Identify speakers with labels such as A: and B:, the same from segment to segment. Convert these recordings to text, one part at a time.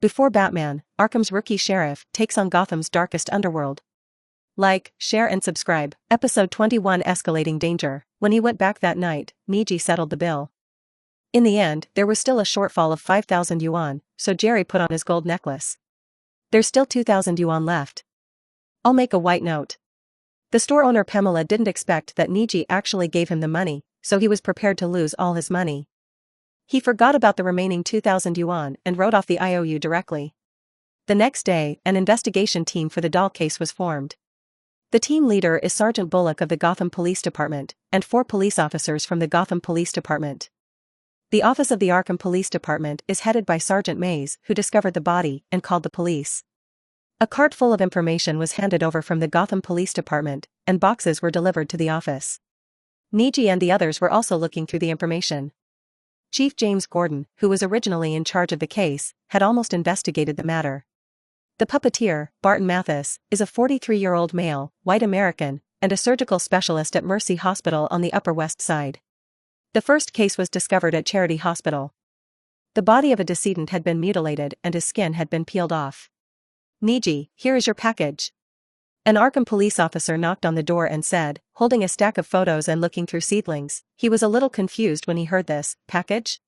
A: Before Batman, Arkham's rookie sheriff takes on Gotham's darkest underworld. Like, share and subscribe. Episode 21 Escalating Danger. When he went back that night, Niji settled the bill. In the end, there was still a shortfall of 5,000 yuan, so Jerry put on his gold necklace. There's still 2,000 yuan left. I'll make a white note. The store owner Pamela didn't expect that Niji actually gave him the money, so he was prepared to lose all his money. He forgot about the remaining 2,000 yuan and wrote off the IOU directly. The next day, an investigation team for the doll case was formed. The team leader is Sergeant Bullock of the Gotham Police Department, and 4 police officers from the Gotham Police Department. The office of the Arkham Police Department is headed by Sergeant Mays, who discovered the body and called the police. A cart full of information was handed over from the Gotham Police Department, and boxes were delivered to the office. Niji and the others were also looking through the information. Chief James Gordon, who was originally in charge of the case, had almost investigated the matter. The puppeteer, Barton Mathis, is a 43-year-old male, white American, and a surgical specialist at Mercy Hospital on the Upper West Side. The first case was discovered at Charity Hospital. The body of a decedent had been mutilated and his skin had been peeled off. Niji, here is your package. An Arkham police officer knocked on the door and said, holding a stack of photos and looking through seedlings. He was a little confused when he heard this. Package?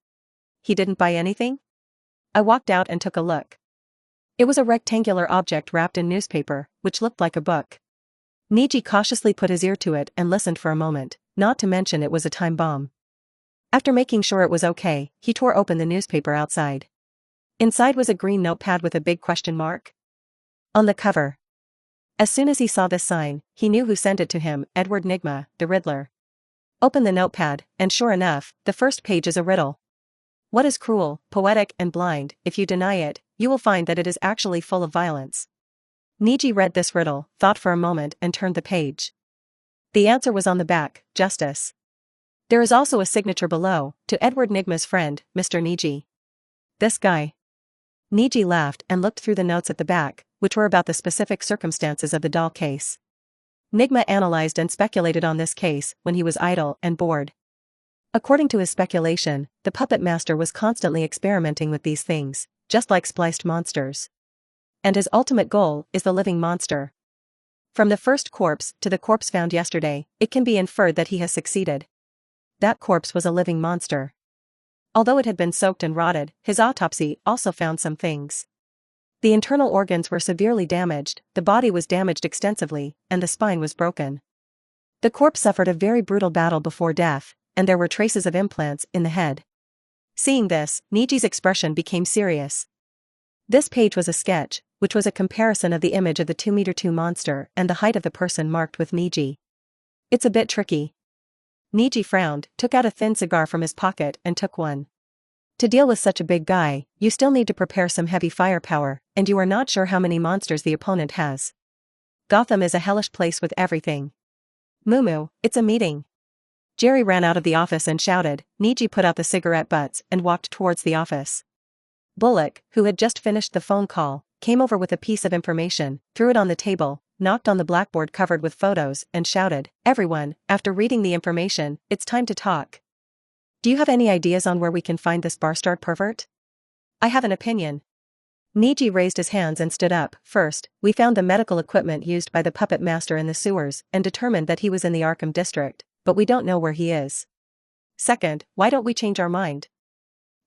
A: He didn't buy anything? I walked out and took a look. It was a rectangular object wrapped in newspaper, which looked like a book. Niji cautiously put his ear to it and listened for a moment, not to mention it was a time bomb. After making sure it was okay, he tore open the newspaper outside. Inside was a green notepad with a big question mark on the cover. As soon as he saw this sign, he knew who sent it to him, Edward Nygma, the Riddler. Open the notepad, and sure enough, the first page is a riddle. What is cruel, poetic and blind? If you deny it, you will find that it is actually full of violence. Niji read this riddle, thought for a moment and turned the page. The answer was on the back, justice. There is also a signature below, to Edward Nygma's friend, Mr. Niji. This guy. Niji laughed and looked through the notes at the back, which were about the specific circumstances of the doll case. Nygma analyzed and speculated on this case when he was idle and bored. According to his speculation, the puppet master was constantly experimenting with these things, just like spliced monsters. And his ultimate goal is the living monster. From the first corpse to the corpse found yesterday, it can be inferred that he has succeeded. That corpse was a living monster. Although it had been soaked and rotted, his autopsy also found some things. The internal organs were severely damaged, the body was damaged extensively, and the spine was broken. The corpse suffered a very brutal battle before death, and there were traces of implants in the head. Seeing this, Niji's expression became serious. This page was a sketch, which was a comparison of the image of the 2-meter-2 monster and the height of the person marked with Niji. It's a bit tricky. Niji frowned, took out a thin cigar from his pocket and took one. To deal with such a big guy, you still need to prepare some heavy firepower, and you are not sure how many monsters the opponent has. Gotham is a hellish place with everything. Mumu, it's a meeting. Jerry ran out of the office and shouted. Niji put out the cigarette butts and walked towards the office. Bullock, who had just finished the phone call, came over with a piece of information, threw it on the table, knocked on the blackboard covered with photos, and shouted, "Everyone, after reading the information, it's time to talk. Do you have any ideas on where we can find this bastard pervert? I have an opinion." Niji raised his hands and stood up. First, we found the medical equipment used by the puppet master in the sewers and determined that he was in the Arkham district, but we don't know where he is. Second, why don't we change our mind?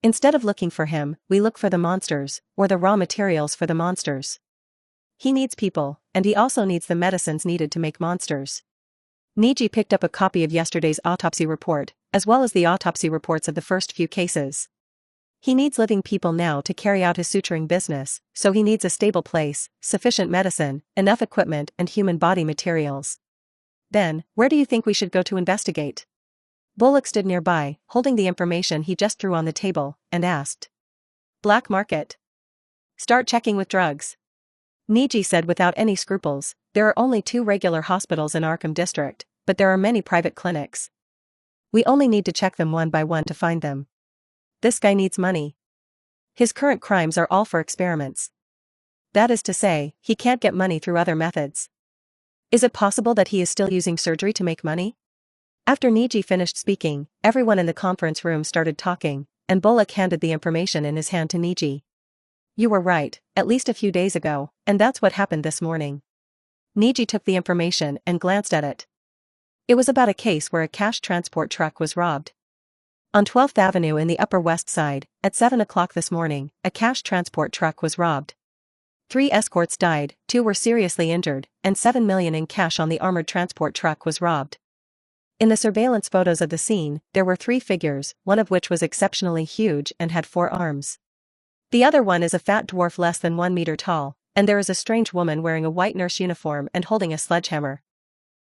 A: Instead of looking for him, we look for the monsters, or the raw materials for the monsters. He needs people, and he also needs the medicines needed to make monsters. Niji picked up a copy of yesterday's autopsy report, as well as the autopsy reports of the first few cases. He needs living people now to carry out his suturing business, so he needs a stable place, sufficient medicine, enough equipment and human body materials. Then, where do you think we should go to investigate? Bullock stood nearby, holding the information he just threw on the table, and asked. Black market. Start checking with drugs. Niji said without any scruples. There are only 2 regular hospitals in Arkham District, but there are many private clinics. We only need to check them one by one to find them. This guy needs money. His current crimes are all for experiments. That is to say, he can't get money through other methods. Is it possible that he is still using surgery to make money? After Niji finished speaking, everyone in the conference room started talking, and Bullock handed the information in his hand to Niji. You were right, at least a few days ago, and that's what happened this morning. Niji took the information and glanced at it. It was about a case where a cash transport truck was robbed. On 12th Avenue in the Upper West Side, at 7 o'clock this morning, a cash transport truck was robbed. 3 escorts died, 2 were seriously injured, and $7 million in cash on the armored transport truck was robbed. In the surveillance photos of the scene, there were 3 figures, one of which was exceptionally huge and had 4 arms. The other one is a fat dwarf less than 1 meter tall, and there is a strange woman wearing a white nurse uniform and holding a sledgehammer.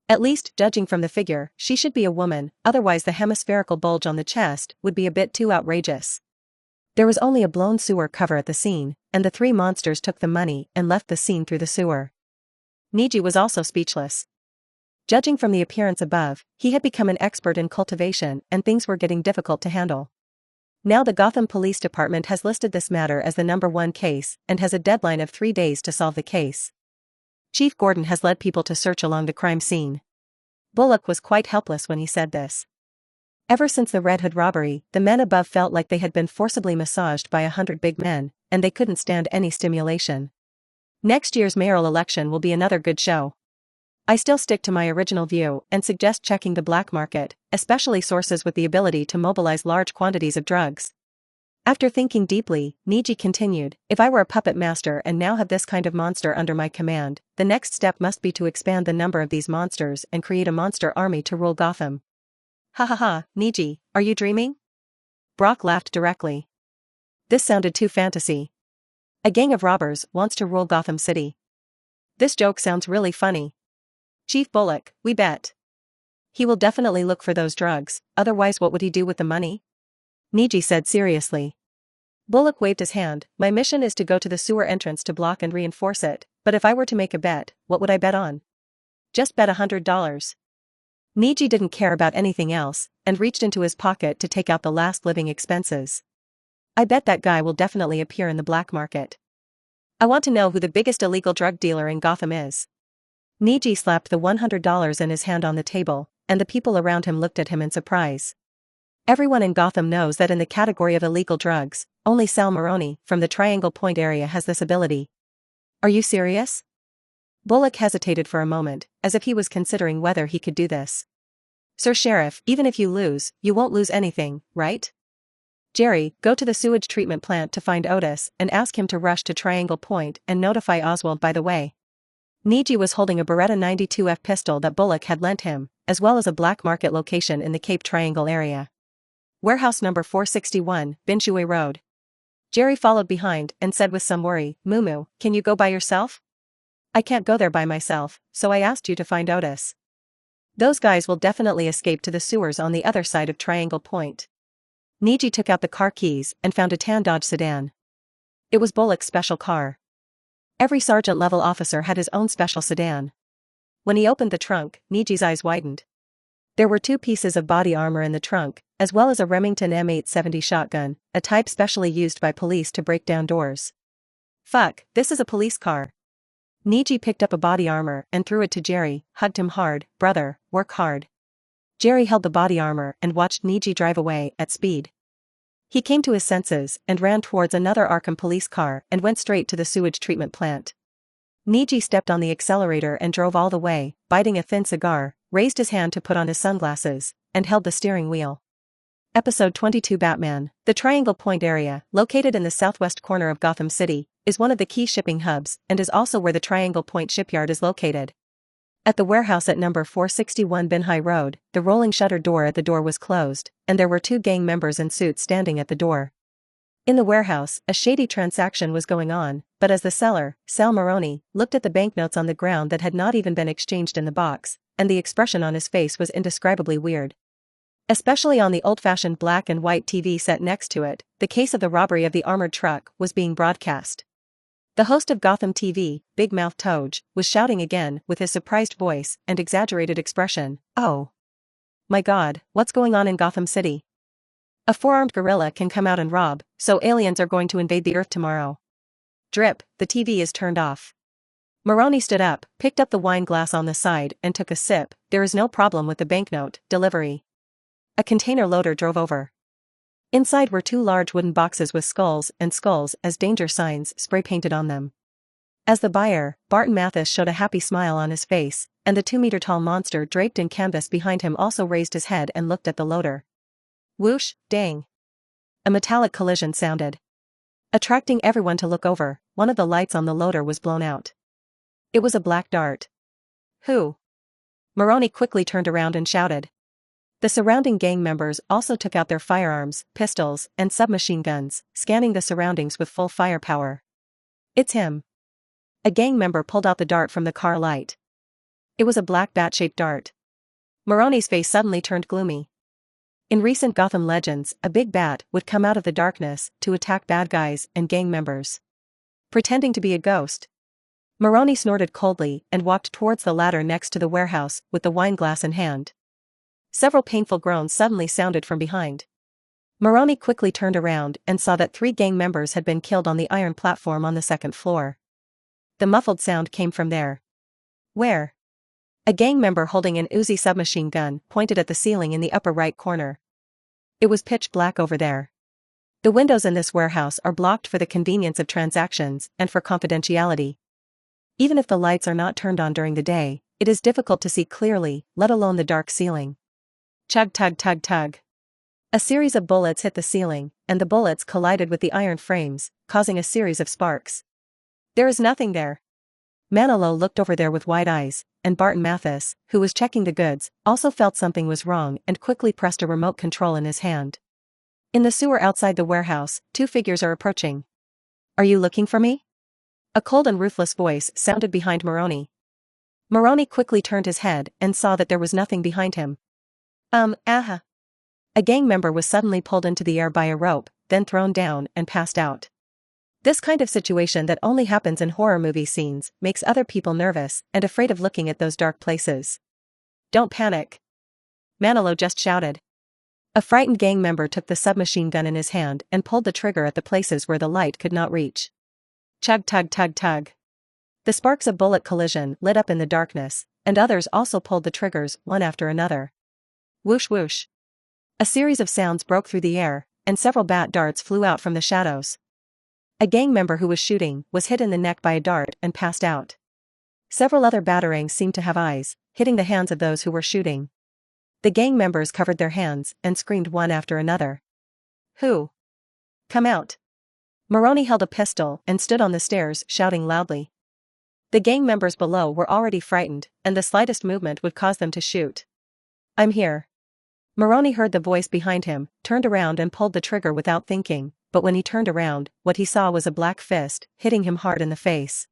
A: At least, judging from the figure, she should be a woman, otherwise the hemispherical bulge on the chest would be a bit too outrageous. There was only a blown sewer cover at the scene, and the 3 monsters took the money and left the scene through the sewer. Niji was also speechless. Judging from the appearance above, he had become an expert in cultivation and things were getting difficult to handle. Now the Gotham Police Department has listed this matter as the #1 case and has a deadline of 3 days to solve the case. Chief Gordon has led people to search along the crime scene. Bullock was quite helpless when he said this. Ever since the Red Hood robbery, the men above felt like they had been forcibly massaged by 100 big men, and they couldn't stand any stimulation. Next year's mayoral election will be another good show. I still stick to my original view and suggest checking the black market, especially sources with the ability to mobilize large quantities of drugs. After thinking deeply, Niji continued, if I were a puppet master and now have this kind of monster under my command, the next step must be to expand the number of these monsters and create a monster army to rule Gotham. Ha ha ha, Niji, are you dreaming? Brock laughed directly. This sounded too fantasy. A gang of robbers wants to rule Gotham City. This joke sounds really funny. Chief Bullock, we bet. He will definitely look for those drugs, otherwise what would he do with the money? Niji said seriously. Bullock waved his hand, my mission is to go to the sewer entrance to block and reinforce it, but if I were to make a bet, what would I bet on? Just bet $100. Niji didn't care about anything else, and reached into his pocket to take out the last living expenses. I bet that guy will definitely appear in the black market. I want to know who the biggest illegal drug dealer in Gotham is. Niji slapped the $100 in his hand on the table, and the people around him looked at him in surprise. Everyone in Gotham knows that in the category of illegal drugs, only Sal Maroni from the Triangle Point area has this ability. Are you serious? Bullock hesitated for a moment, as if he was considering whether he could do this. Sir Sheriff, even if you lose, you won't lose anything, right? Jerry, go to the sewage treatment plant to find Otis and ask him to rush to Triangle Point and notify Oswald by the way. Niji was holding a Beretta 92F pistol that Bullock had lent him, as well as a black market location in the Cape Triangle area. Warehouse number 461, Binjue Road. Jerry followed behind and said with some worry, Mumu, can you go by yourself? I can't go there by myself, so I asked you to find Otis. Those guys will definitely escape to the sewers on the other side of Triangle Point. Niji took out the car keys and found a tan Dodge sedan. It was Bullock's special car. Every sergeant-level officer had his own special sedan. When he opened the trunk, Niji's eyes widened. There were 2 pieces of body armor in the trunk, as well as a Remington M870 shotgun, a type specially used by police to break down doors. Fuck, this is a police car. Niji picked up a body armor and threw it to Jerry, hugged him hard, brother, work hard. Jerry held the body armor and watched Niji drive away at speed. He came to his senses and ran towards another Arkham police car and went straight to the sewage treatment plant. Niji stepped on the accelerator and drove all the way, biting a thin cigar, raised his hand to put on his sunglasses, and held the steering wheel. Episode 22 Batman. The Triangle Point area, located in the southwest corner of Gotham City, is one of the key shipping hubs and is also where the Triangle Point shipyard is located. At the warehouse at number 461 Binhai Road, the rolling shutter door at the door was closed, and there were 2 gang members in suits standing at the door. In the warehouse, a shady transaction was going on, but as the seller, Sal Maroni, looked at the banknotes on the ground that had not even been exchanged in the box, and the expression on his face was indescribably weird. Especially on the old-fashioned black and white TV set next to it, the case of the robbery of the armored truck was being broadcast. The host of Gotham TV, Big Mouth Toj, was shouting again with his surprised voice and exaggerated expression, oh my god, what's going on in Gotham City? A 4-armed gorilla can come out and rob, so aliens are going to invade the Earth tomorrow. Drip, the TV is turned off. Maroni stood up, picked up the wine glass on the side and took a sip. There is no problem with the banknote delivery. A container loader drove over. Inside were two large wooden boxes with skulls as danger signs spray-painted on them. As the buyer, Barton Mathis showed a happy smile on his face, and the 2-meter-tall monster draped in canvas behind him also raised his head and looked at the loader. Whoosh, dang. A metallic collision sounded. Attracting everyone to look over, one of the lights on the loader was blown out. It was a black dart. Who? Maroney quickly turned around and shouted. The surrounding gang members also took out their firearms, pistols, and submachine guns, scanning the surroundings with full firepower. It's him. A gang member pulled out the dart from the car light. It was a black bat-shaped dart. Maroney's face suddenly turned gloomy. In recent Gotham legends, a big bat would come out of the darkness to attack bad guys and gang members. Pretending to be a ghost. Maroney snorted coldly and walked towards the ladder next to the warehouse with the wine glass in hand. Several painful groans suddenly sounded from behind. Maroney quickly turned around and saw that 3 gang members had been killed on the iron platform on the 2nd floor. The muffled sound came from there. Where? A gang member holding an Uzi submachine gun pointed at the ceiling in the upper right corner. It was pitch black over there. The windows in this warehouse are blocked for the convenience of transactions and for confidentiality. Even if the lights are not turned on during the day, it is difficult to see clearly, let alone the dark ceiling. Chug tug tug tug. A series of bullets hit the ceiling, and the bullets collided with the iron frames, causing a series of sparks. There is nothing there. Manilow looked over there with wide eyes, and Barton Mathis, who was checking the goods, also felt something was wrong and quickly pressed a remote control in his hand. In the sewer outside the warehouse, 2 figures are approaching. Are you looking for me? A cold and ruthless voice sounded behind Maroney. Maroney quickly turned his head and saw that there was nothing behind him. A gang member was suddenly pulled into the air by a rope, then thrown down and passed out. This kind of situation that only happens in horror movie scenes makes other people nervous and afraid of looking at those dark places. Don't panic. Manilow just shouted. A frightened gang member took the submachine gun in his hand and pulled the trigger at the places where the light could not reach. Chug tug tug tug. The sparks of bullet collision lit up in the darkness, and others also pulled the triggers one after another. Whoosh whoosh. A series of sounds broke through the air, and several bat darts flew out from the shadows. A gang member who was shooting was hit in the neck by a dart and passed out. Several other batarangs seemed to have eyes, hitting the hands of those who were shooting. The gang members covered their hands and screamed one after another. Who? Come out. Maroney held a pistol and stood on the stairs shouting loudly. The gang members below were already frightened, and the slightest movement would cause them to shoot. I'm here. Maroney heard the voice behind him, turned around and pulled the trigger without thinking, but when he turned around, what he saw was a black fist, hitting him hard in the face.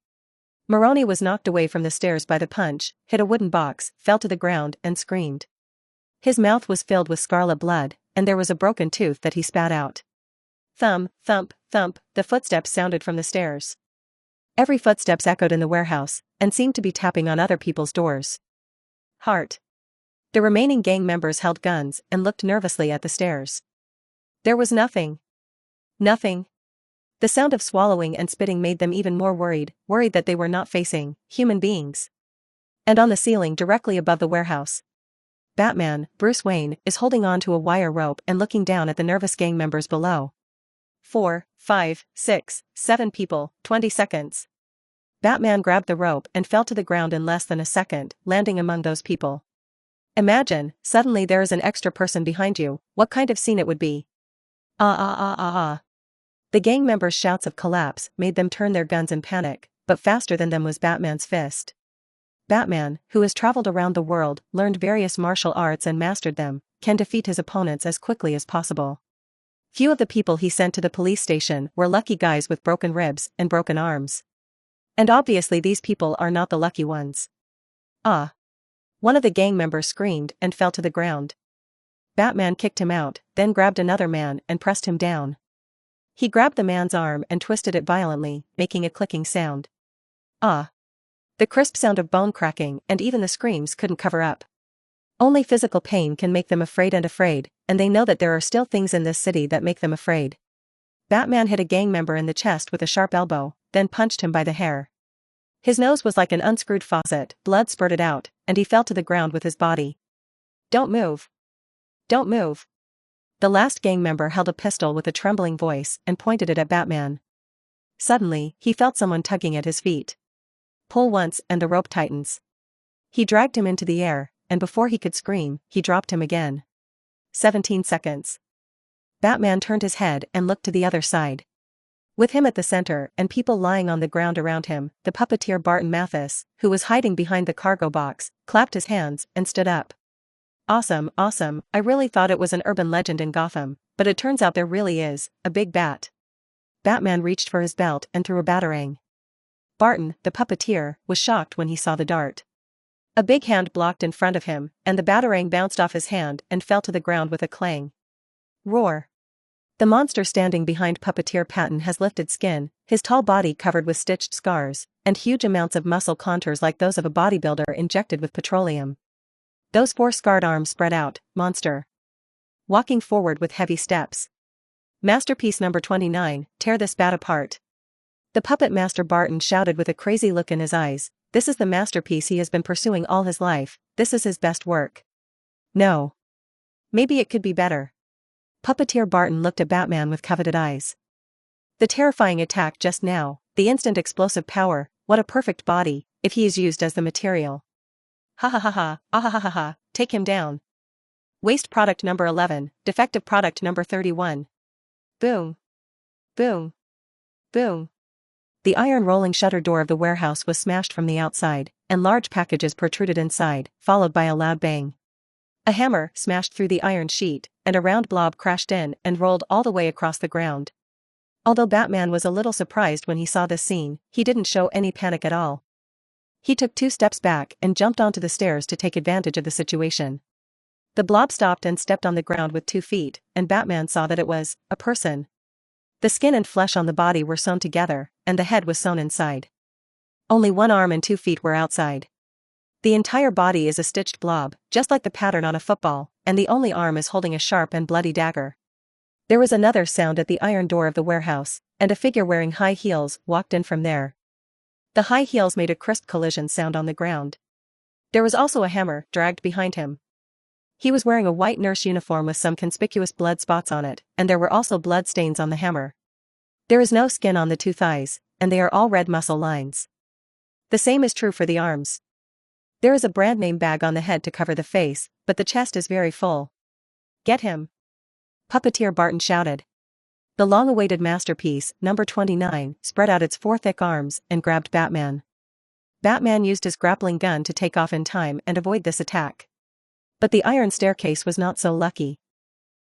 A: Maroney was knocked away from the stairs by the punch, hit a wooden box, fell to the ground and screamed. His mouth was filled with scarlet blood, and there was a broken tooth that he spat out. Thump, thump, thump, the footsteps sounded from the stairs. Every footsteps echoed in the warehouse, and seemed to be tapping on other people's doors. Heart. The remaining gang members held guns and looked nervously at the stairs. There was nothing. Nothing. The sound of swallowing and spitting made them even more worried that they were not facing human beings. And on the ceiling directly above the warehouse, Batman, Bruce Wayne, is holding on to a wire rope and looking down at the nervous gang members below. 4, 5, 6, 7 people, 20 seconds. Batman grabbed the rope and fell to the ground in less than a second, landing among those people. Imagine, suddenly there is an extra person behind you, what kind of scene it would be. The gang members' shouts of collapse made them turn their guns in panic, but faster than them was Batman's fist. Batman, who has traveled around the world, learned various martial arts and mastered them, can defeat his opponents as quickly as possible. Few of the people he sent to the police station were lucky guys with broken ribs and broken arms. And obviously these people are not the lucky ones. One of the gang members screamed and fell to the ground. Batman kicked him out, then grabbed another man and pressed him down. He grabbed the man's arm and twisted it violently, making a clicking sound. The crisp sound of bone cracking and even the screams couldn't cover up. Only physical pain can make them afraid, and they know that there are still things in this city that make them afraid. Batman hit a gang member in the chest with a sharp elbow, then punched him by the hair. His nose was like an unscrewed faucet, blood spurted out, and he fell to the ground with his body. Don't move. Don't move. The last gang member held a pistol with a trembling voice and pointed it at Batman. Suddenly, he felt someone tugging at his feet. Pull once and the rope tightens. He dragged him into the air, and before he could scream, he dropped him again. 17 seconds. Batman turned his head and looked to the other side. With him at the center and people lying on the ground around him, the puppeteer Barton Mathis, who was hiding behind the cargo box, clapped his hands and stood up. Awesome, awesome, I really thought it was an urban legend in Gotham, but it turns out there really is, a big bat. Batman reached for his belt and threw a batarang. Barton, the puppeteer, was shocked when he saw the dart. A big hand blocked in front of him, and the batarang bounced off his hand and fell to the ground with a clang. Roar. The monster standing behind puppeteer Patton has lifted skin, his tall body covered with stitched scars, and huge amounts of muscle contours like those of a bodybuilder injected with petroleum. Those 4 scarred arms spread out, monster. Walking forward with heavy steps. Masterpiece number 29, tear this bat apart. The puppet master Barton shouted with a crazy look in his eyes, this is the masterpiece he has been pursuing all his life, this is his best work. No. Maybe it could be better. Puppeteer Barton looked at Batman with coveted eyes. The terrifying attack just now, the instant explosive power, what a perfect body, if he is used as the material. Ha ha ha ha, ah ha ha ha ha, take him down. Waste product number 11, defective product number 31. Boom. Boom. Boom. The iron rolling shutter door of the warehouse was smashed from the outside, and large packages protruded inside, followed by a loud bang. A hammer smashed through the iron sheet, and a round blob crashed in and rolled all the way across the ground. Although Batman was a little surprised when he saw this scene, he didn't show any panic at all. He took 2 steps back and jumped onto the stairs to take advantage of the situation. The blob stopped and stepped on the ground with 2 feet, and Batman saw that it was a person. The skin and flesh on the body were sewn together, and the head was sewn inside. Only 1 arm and 2 feet were outside. The entire body is a stitched blob, just like the pattern on a football, and the only arm is holding a sharp and bloody dagger. There was another sound at the iron door of the warehouse, and a figure wearing high heels walked in from there. The high heels made a crisp collision sound on the ground. There was also a hammer dragged behind him. He was wearing a white nurse uniform with some conspicuous blood spots on it, and there were also blood stains on the hammer. There is no skin on the 2 thighs, and they are all red muscle lines. The same is true for the arms. There is a brand name bag on the head to cover the face, but the chest is very full. Get him. Puppeteer Barton shouted. The long-awaited masterpiece, number 29, spread out its 4 thick arms and grabbed Batman. Batman used his grappling gun to take off in time and avoid this attack. But the iron staircase was not so lucky.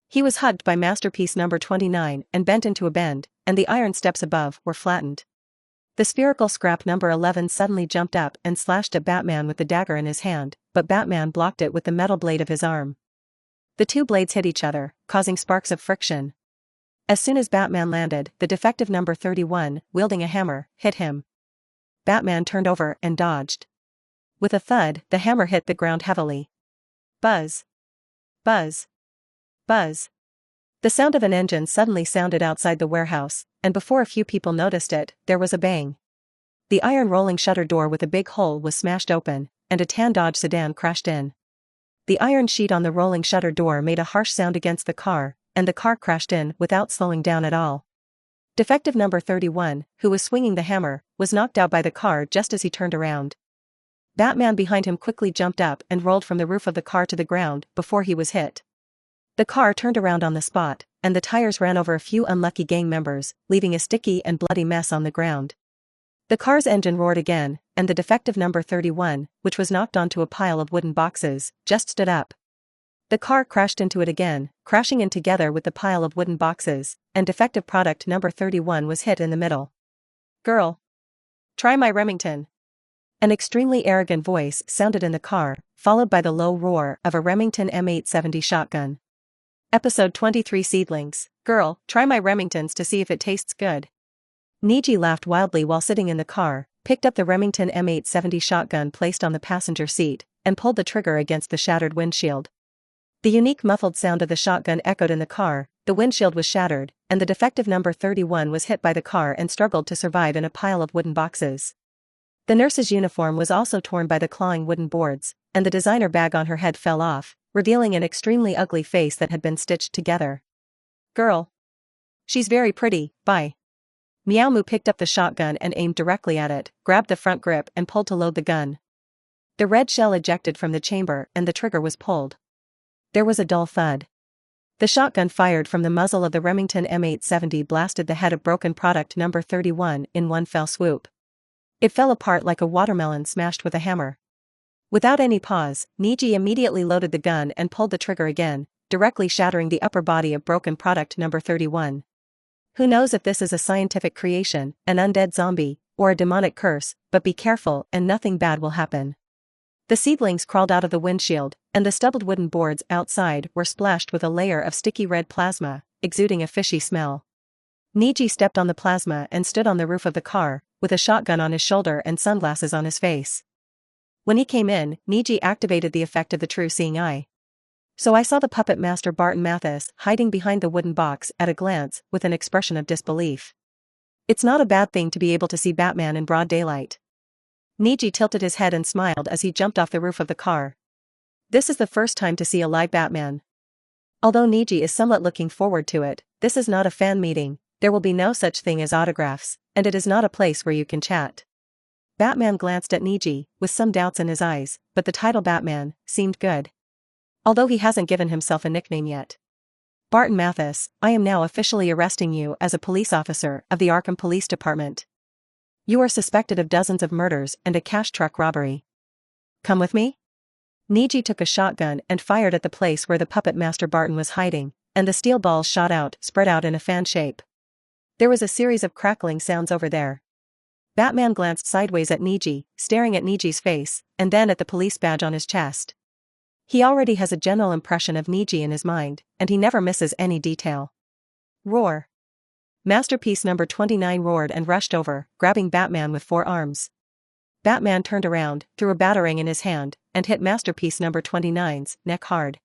A: He was hugged by masterpiece number 29 and bent into a bend, and the iron steps above were flattened. The spherical scrap number 11 suddenly jumped up and slashed at Batman with the dagger in his hand, but Batman blocked it with the metal blade of his arm. The 2 blades hit each other, causing sparks of friction. As soon as Batman landed, the defective number 31, wielding a hammer, hit him. Batman turned over and dodged. With a thud, the hammer hit the ground heavily. Buzz. Buzz. Buzz. The sound of an engine suddenly sounded outside the warehouse, and before a few people noticed it, there was a bang. The iron rolling shutter door with a big hole was smashed open, and a tan Dodge sedan crashed in. The iron sheet on the rolling shutter door made a harsh sound against the car, and the car crashed in without slowing down at all. Defective number 31, who was swinging the hammer, was knocked out by the car just as he turned around. Batman behind him quickly jumped up and rolled from the roof of the car to the ground before he was hit. The car turned around on the spot, and the tires ran over a few unlucky gang members, leaving a sticky and bloody mess on the ground. The car's engine roared again, and the defective number 31, which was knocked onto a pile of wooden boxes, just stood up. The car crashed into it again, crashing in together with the pile of wooden boxes, and defective product number 31 was hit in the middle. Girl. Try my Remington. An extremely arrogant voice sounded in the car, followed by the low roar of a Remington M870 shotgun. Episode 23 Seedlings. Girl, try my Remingtons to see if it tastes good. Niji laughed wildly while sitting in the car, picked up the Remington M870 shotgun placed on the passenger seat, and pulled the trigger against the shattered windshield. The unique muffled sound of the shotgun echoed in the car, the windshield was shattered, and the defective number 31 was hit by the car and struggled to survive in a pile of wooden boxes. The nurse's uniform was also torn by the clawing wooden boards, and the designer bag on her head fell off, revealing an extremely ugly face that had been stitched together. Girl. She's very pretty, bye. Meow Moo picked up the shotgun and aimed directly at it, grabbed the front grip and pulled to load the gun. The red shell ejected from the chamber and the trigger was pulled. There was a dull thud. The shotgun fired from the muzzle of the Remington M870 blasted the head of broken product number 31 in one fell swoop. It fell apart like a watermelon smashed with a hammer. Without any pause, Niji immediately loaded the gun and pulled the trigger again, directly shattering the upper body of broken product number 31. Who knows if this is a scientific creation, an undead zombie, or a demonic curse, but be careful and nothing bad will happen. The seedlings crawled out of the windshield, and the stubbled wooden boards outside were splashed with a layer of sticky red plasma, exuding a fishy smell. Niji stepped on the plasma and stood on the roof of the car, with a shotgun on his shoulder and sunglasses on his face. When he came in, Niji activated the effect of the true seeing eye. So I saw the puppet master Barton Mathis hiding behind the wooden box at a glance with an expression of disbelief. It's not a bad thing to be able to see Batman in broad daylight. Niji tilted his head and smiled as he jumped off the roof of the car. This is the first time to see a live Batman. Although Niji is somewhat looking forward to it, this is not a fan meeting, there will be no such thing as autographs, and it is not a place where you can chat. Batman glanced at Niji, with some doubts in his eyes, but the title Batman seemed good. Although he hasn't given himself a nickname yet. Barton Mathis, I am now officially arresting you as a police officer of the Arkham Police Department. You are suspected of dozens of murders and a cash truck robbery. Come with me? Niji took a shotgun and fired at the place where the puppet master Barton was hiding, and the steel balls shot out, spread out in a fan shape. There was a series of crackling sounds over there. Batman glanced sideways at Niji, staring at Niji's face, and then at the police badge on his chest. He already has a general impression of Niji in his mind, and he never misses any detail. Roar. Masterpiece number 29 roared and rushed over, grabbing Batman with 4 arms. Batman turned around, threw a batarang in his hand, and hit Masterpiece number 29's neck hard.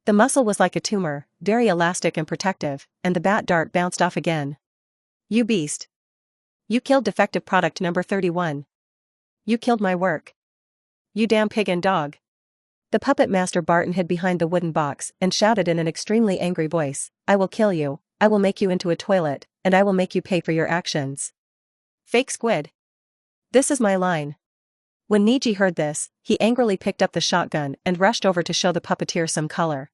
A: The muscle was like a tumor, very elastic and protective, and the bat dart bounced off again. You beast. You killed defective product number 31. You killed my work. You damn pig and dog. The puppet master Barton hid behind the wooden box and shouted in an extremely angry voice, I will kill you, I will make you into a toilet, and I will make you pay for your actions. Fake squid. This is my line. When Niji heard this, he angrily picked up the shotgun and rushed over to show the puppeteer some color.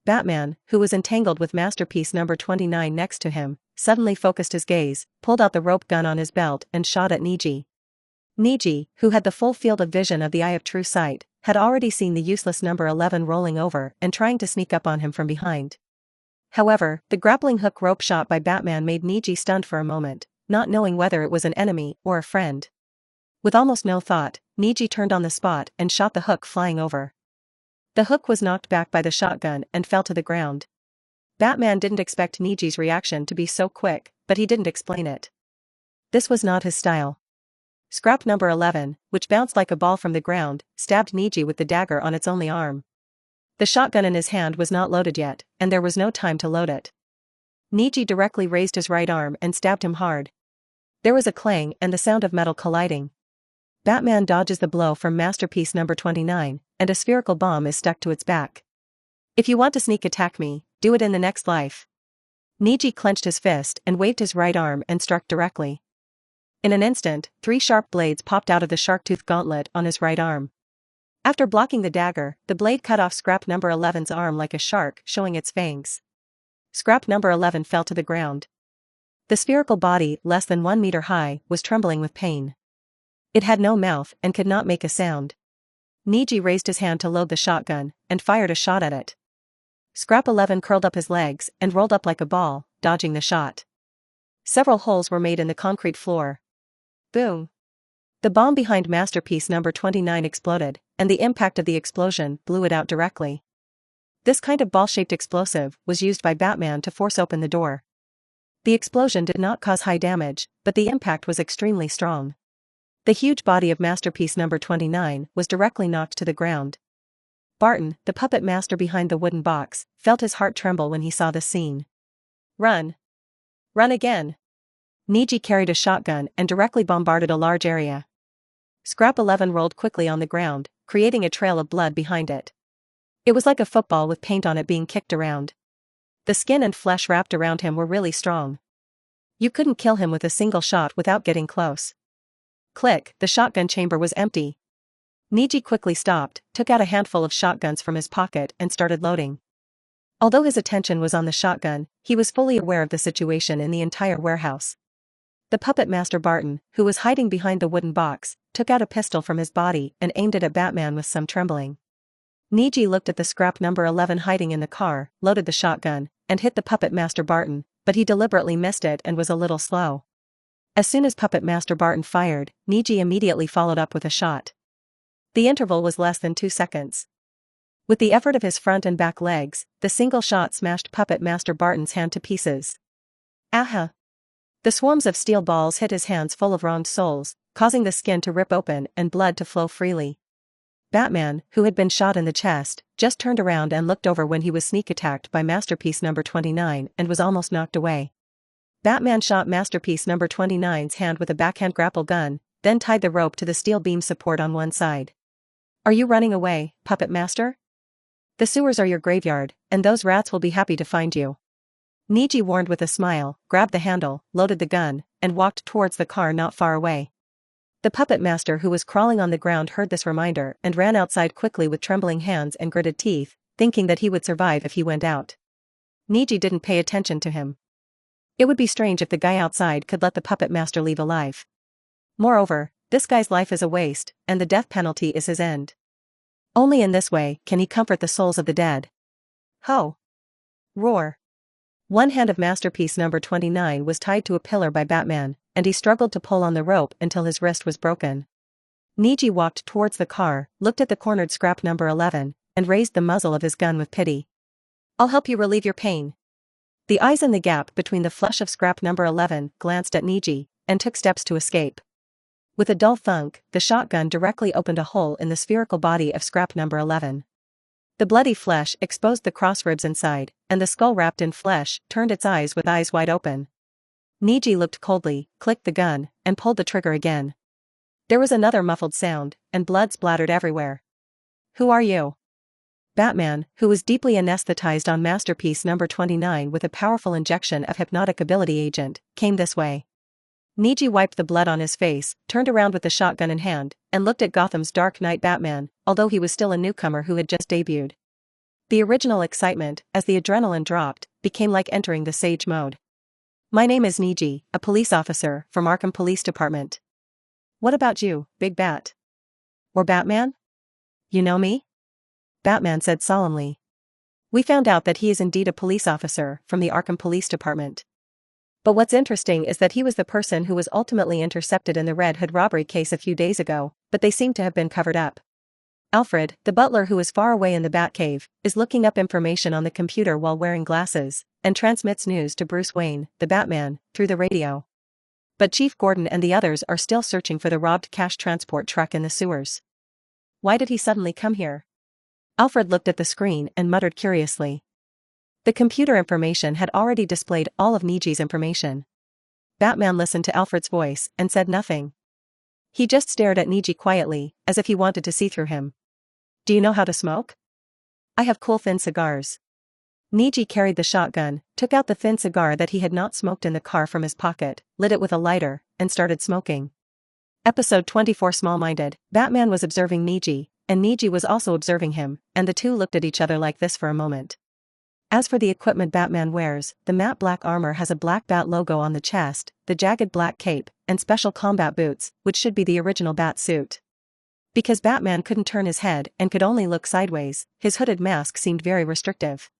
A: Batman, who was entangled with Masterpiece number 29 next to him, suddenly focused his gaze, pulled out the rope gun on his belt and shot at Niji. Niji, who had the full field of vision of the Eye of True Sight, had already seen the useless number 11 rolling over and trying to sneak up on him from behind. However, the grappling hook rope shot by Batman made Niji stunned for a moment, not knowing whether it was an enemy or a friend. With almost no thought, Niji turned on the spot and shot the hook flying over. The hook was knocked back by the shotgun and fell to the ground. Batman didn't expect Niji's reaction to be so quick, but he didn't explain it. This was not his style. Scrap number 11, which bounced like a ball from the ground, stabbed Niji with the dagger on its only arm. The shotgun in his hand was not loaded yet, and there was no time to load it. Niji directly raised his right arm and stabbed him hard. There was a clang and the sound of metal colliding. Batman dodges the blow from Masterpiece number 29, and a spherical bomb is stuck to its back. If you want to sneak attack me, do it in the next life. Niji clenched his fist and waved his right arm and struck directly. In an instant, 3 sharp blades popped out of the shark-tooth gauntlet on his right arm. After blocking the dagger, the blade cut off Scrap number 11's arm like a shark, showing its fangs. Scrap number 11 fell to the ground. The spherical body, less than 1 meter high, was trembling with pain. It had no mouth and could not make a sound. Niji raised his hand to load the shotgun, and fired a shot at it. Scrap 11 curled up his legs and rolled up like a ball, dodging the shot. Several holes were made in the concrete floor. Boom! The bomb behind Masterpiece number 29 exploded, and the impact of the explosion blew it out directly. This kind of ball-shaped explosive was used by Batman to force open the door. The explosion did not cause high damage, but the impact was extremely strong. The huge body of Masterpiece number 29 was directly knocked to the ground. Barton, the puppet master behind the wooden box, felt his heart tremble when he saw this scene. Run! Run again! Niji carried a shotgun and directly bombarded a large area. Scrap 11 rolled quickly on the ground, creating a trail of blood behind it. It was like a football with paint on it being kicked around. The skin and flesh wrapped around him were really strong. You couldn't kill him with a single shot without getting close. Click, the shotgun chamber was empty. Niji quickly stopped, took out a handful of shotguns from his pocket and started loading. Although his attention was on the shotgun, he was fully aware of the situation in the entire warehouse. The puppet master Barton, who was hiding behind the wooden box, took out a pistol from his body and aimed it at Batman with some trembling. Niji looked at the scrap number 11 hiding in the car, loaded the shotgun, and hit the puppet master Barton, but he deliberately missed it and was a little slow. As soon as puppet master Barton fired, Niji immediately followed up with a shot. The interval was less than 2 seconds. With the effort of his front and back legs, the single shot smashed puppet master Barton's hand to pieces. Aha! The swarms of steel balls hit his hands full of round soles, causing the skin to rip open and blood to flow freely. Batman, who had been shot in the chest, just turned around and looked over when he was sneak attacked by Masterpiece number 29 and was almost knocked away. Batman shot Masterpiece number 29's hand with a backhand grapple gun, then tied the rope to the steel beam support on one side. Are you running away, Puppet Master? The sewers are your graveyard, and those rats will be happy to find you. Niji warned with a smile, grabbed the handle, loaded the gun, and walked towards the car not far away. The puppet master who was crawling on the ground heard this reminder and ran outside quickly with trembling hands and gritted teeth, thinking that he would survive if he went out. Niji didn't pay attention to him. It would be strange if the guy outside could let the puppet master leave alive. Moreover, this guy's life is a waste, and the death penalty is his end. Only in this way can he comfort the souls of the dead. Ho! Roar! One hand of Masterpiece number 29 was tied to a pillar by Batman, and he struggled to pull on the rope until his wrist was broken. Niji walked towards the car, looked at the cornered scrap number 11, and raised the muzzle of his gun with pity. I'll help you relieve your pain. The eyes in the gap between the flesh of scrap number 11 glanced at Niji, and took steps to escape. With a dull thunk, the shotgun directly opened a hole in the spherical body of scrap number 11. The bloody flesh exposed the cross ribs inside, and the skull wrapped in flesh turned its eyes with eyes wide open. Niji looked coldly, clicked the gun, and pulled the trigger again. There was another muffled sound, and blood splattered everywhere. Who are you? Batman, who was deeply anesthetized on Masterpiece number 29 with a powerful injection of hypnotic ability agent, came this way. Niji wiped the blood on his face, turned around with the shotgun in hand, and looked at Gotham's Dark Knight Batman, although he was still a newcomer who had just debuted. The original excitement, as the adrenaline dropped, became like entering the Sage mode. My name is Niji, a police officer from Arkham Police Department. What about you, Big Bat? Or Batman? You know me? Batman said solemnly. We found out that he is indeed a police officer from the Arkham Police Department. But what's interesting is that he was the person who was ultimately intercepted in the Red Hood robbery case a few days ago, but they seem to have been covered up. Alfred, the butler who is far away in the Batcave, is looking up information on the computer while wearing glasses, and transmits news to Bruce Wayne, the Batman, through the radio. But Chief Gordon and the others are still searching for the robbed cash transport truck in the sewers. Why did he suddenly come here? Alfred looked at the screen and muttered curiously. The computer information had already displayed all of Niji's information. Batman listened to Alfred's voice and said nothing. He just stared at Niji quietly, as if he wanted to see through him. Do you know how to smoke? I have cool thin cigars. Niji carried the shotgun, took out the thin cigar that he had not smoked in the car from his pocket, lit it with a lighter, and started smoking. Episode 24 Small-Minded. Batman was observing Niji, and Niji was also observing him, and the two looked at each other like this for a moment. As for the equipment Batman wears, the matte black armor has a black bat logo on the chest, the jagged black cape, and special combat boots, which should be the original bat suit. Because Batman couldn't turn his head and could only look sideways, his hooded mask seemed very restrictive.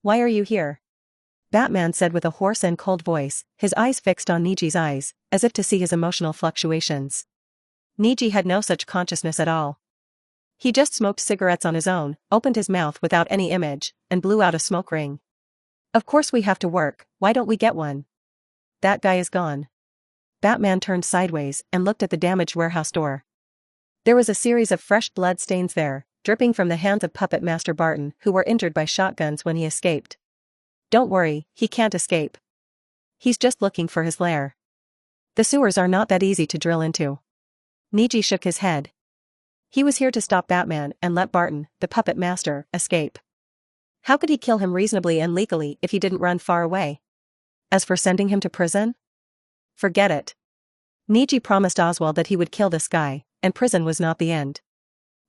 A: Why are you here? Batman said with a hoarse and cold voice, his eyes fixed on Niji's eyes, as if to see his emotional fluctuations. Niji had no such consciousness at all. He just smoked cigarettes on his own, opened his mouth without any image, and blew out a smoke ring. Of course we have to work, why don't we get one? That guy is gone. Batman turned sideways and looked at the damaged warehouse door. There was a series of fresh blood stains there, dripping from the hands of Puppet Master Barton, who were injured by shotguns when he escaped. Don't worry, he can't escape. He's just looking for his lair. The sewers are not that easy to drill into. Niji shook his head. He was here to stop Batman and let Barton, the Puppet Master, escape. How could he kill him reasonably and legally if he didn't run far away? As for sending him to prison? Forget it. Niji promised Oswald that he would kill this guy, and prison was not the end.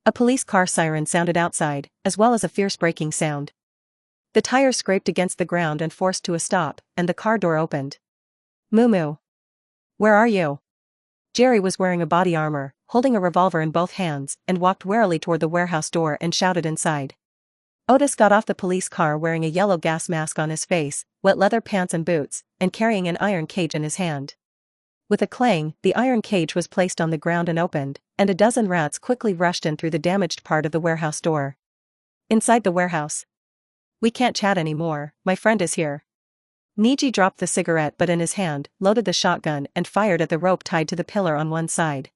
A: A police car siren sounded outside, as well as a fierce braking sound. The tires scraped against the ground and forced to a stop, and the car door opened. Moo. Where are you? Jerry was wearing a body armor, holding a revolver in both hands, and walked warily toward the warehouse door and shouted inside. Otis got off the police car wearing a yellow gas mask on his face, wet leather pants and boots, and carrying an iron cage in his hand. With a clang, the iron cage was placed on the ground and opened, and a dozen rats quickly rushed in through the damaged part of the warehouse door. Inside the warehouse. We can't chat anymore, my friend is here. Niji dropped the cigarette butt in his hand, loaded the shotgun and fired at the rope tied to the pillar on one side.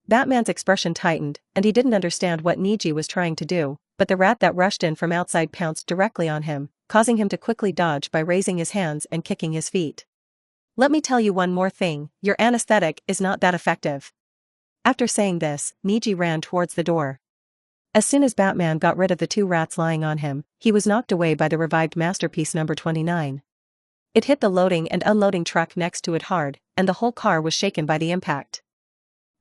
A: Batman's expression tightened, and he didn't understand what Niji was trying to do, but the rat that rushed in from outside pounced directly on him, causing him to quickly dodge by raising his hands and kicking his feet. Let me tell you one more thing, your anesthetic is not that effective. After saying this, Niji ran towards the door. As soon as Batman got rid of the two rats lying on him, he was knocked away by the revived masterpiece number 29. It hit the loading and unloading truck next to it hard, and the whole car was shaken by the impact.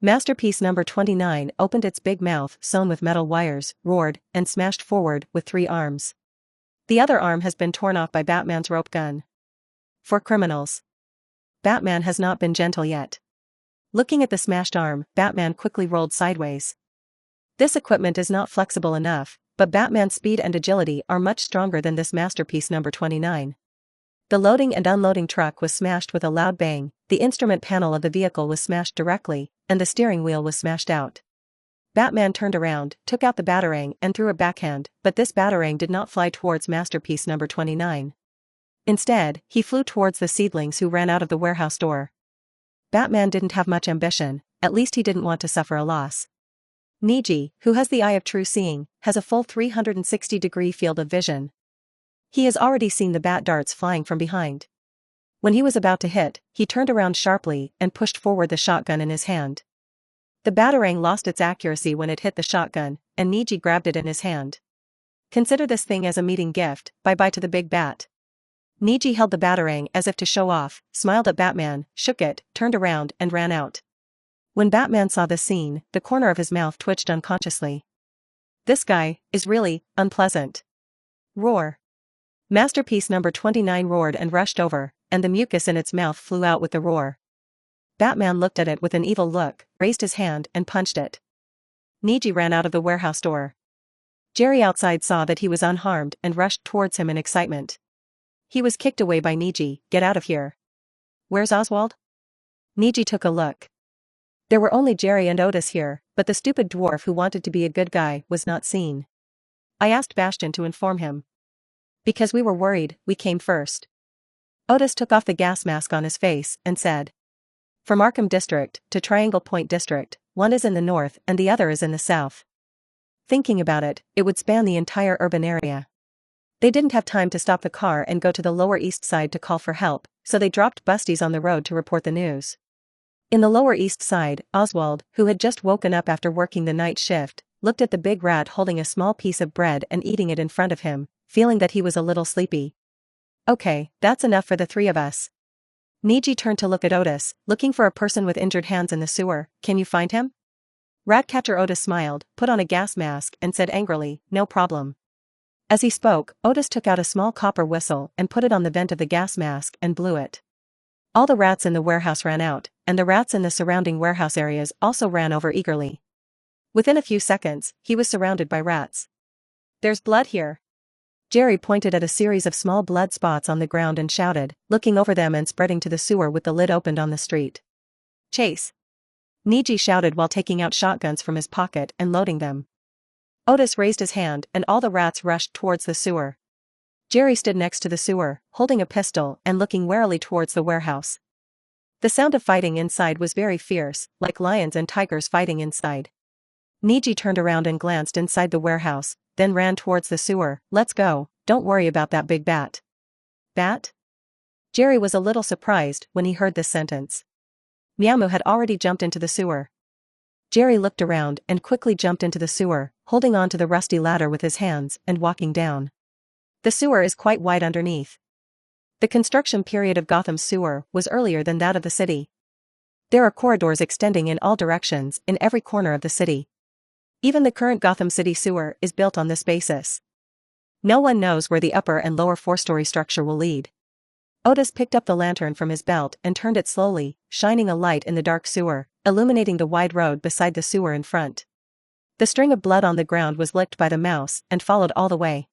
A: Masterpiece number 29 opened its big mouth sewn with metal wires, roared, and smashed forward with 3 arms. The other arm has been torn off by Batman's rope gun. For criminals. Batman has not been gentle yet. Looking at the smashed arm, Batman quickly rolled sideways. This equipment is not flexible enough, but Batman's speed and agility are much stronger than this masterpiece number 29. The loading and unloading truck was smashed with a loud bang, the instrument panel of the vehicle was smashed directly, and the steering wheel was smashed out. Batman turned around, took out the batarang and threw a backhand, but this batarang did not fly towards masterpiece number 29. Instead, he flew towards the seedlings who ran out of the warehouse door. Batman didn't have much ambition, at least he didn't want to suffer a loss. Niji, who has the eye of true seeing, has a full 360-degree field of vision. He has already seen the bat darts flying from behind. When he was about to hit, he turned around sharply and pushed forward the shotgun in his hand. The batarang lost its accuracy when it hit the shotgun, and Niji grabbed it in his hand. Consider this thing as a meeting gift, bye-bye to the big bat. Niji held the batarang as if to show off, smiled at Batman, shook it, turned around and ran out. When Batman saw this scene, the corner of his mouth twitched unconsciously. This guy is really unpleasant. Roar. Masterpiece number 29 roared and rushed over, and the mucus in its mouth flew out with the roar. Batman looked at it with an evil look, raised his hand and punched it. Niji ran out of the warehouse door. Jerry outside saw that he was unharmed and rushed towards him in excitement. He was kicked away by Niji. Get out of here. Where's Oswald? Niji took a look. There were only Jerry and Otis here, but the stupid dwarf who wanted to be a good guy was not seen. I asked Bastion to inform him. Because we were worried, we came first. Otis took off the gas mask on his face and said. From Arkham District to Triangle Point District, one is in the north and the other is in the south. Thinking about it, it would span the entire urban area. They didn't have time to stop the car and go to the Lower East Side to call for help, so they dropped busties on the road to report the news. In the Lower East Side, Oswald, who had just woken up after working the night shift, looked at the big rat holding a small piece of bread and eating it in front of him, feeling that he was a little sleepy. Okay, that's enough for the 3 of us. Niji turned to look at Otis, looking for a person with injured hands in the sewer. Can you find him? Ratcatcher Otis smiled, put on a gas mask and said angrily, no problem. As he spoke, Otis took out a small copper whistle and put it on the vent of the gas mask and blew it. All the rats in the warehouse ran out, and the rats in the surrounding warehouse areas also ran over eagerly. Within a few seconds, he was surrounded by rats. There's blood here. Jerry pointed at a series of small blood spots on the ground and shouted, looking over them and spreading to the sewer with the lid opened on the street. Chase. Niji shouted while taking out shotguns from his pocket and loading them. Otis raised his hand and all the rats rushed towards the sewer. Jerry stood next to the sewer, holding a pistol and looking warily towards the warehouse. The sound of fighting inside was very fierce, like lions and tigers fighting inside. Niji turned around and glanced inside the warehouse, then ran towards the sewer. Let's go, don't worry about that big bat. Bat? Jerry was a little surprised when he heard this sentence. Meowmoo had already jumped into the sewer. Jerry looked around and quickly jumped into the sewer, holding on to the rusty ladder with his hands and walking down. The sewer is quite wide underneath. The construction period of Gotham's sewer was earlier than that of the city. There are corridors extending in all directions in every corner of the city. Even the current Gotham City sewer is built on this basis. No one knows where the upper and lower four-story structure will lead. Otis picked up the lantern from his belt and turned it slowly, shining a light in the dark sewer, illuminating the wide road beside the sewer in front. The string of blood on the ground was licked by the mouse and followed all the way.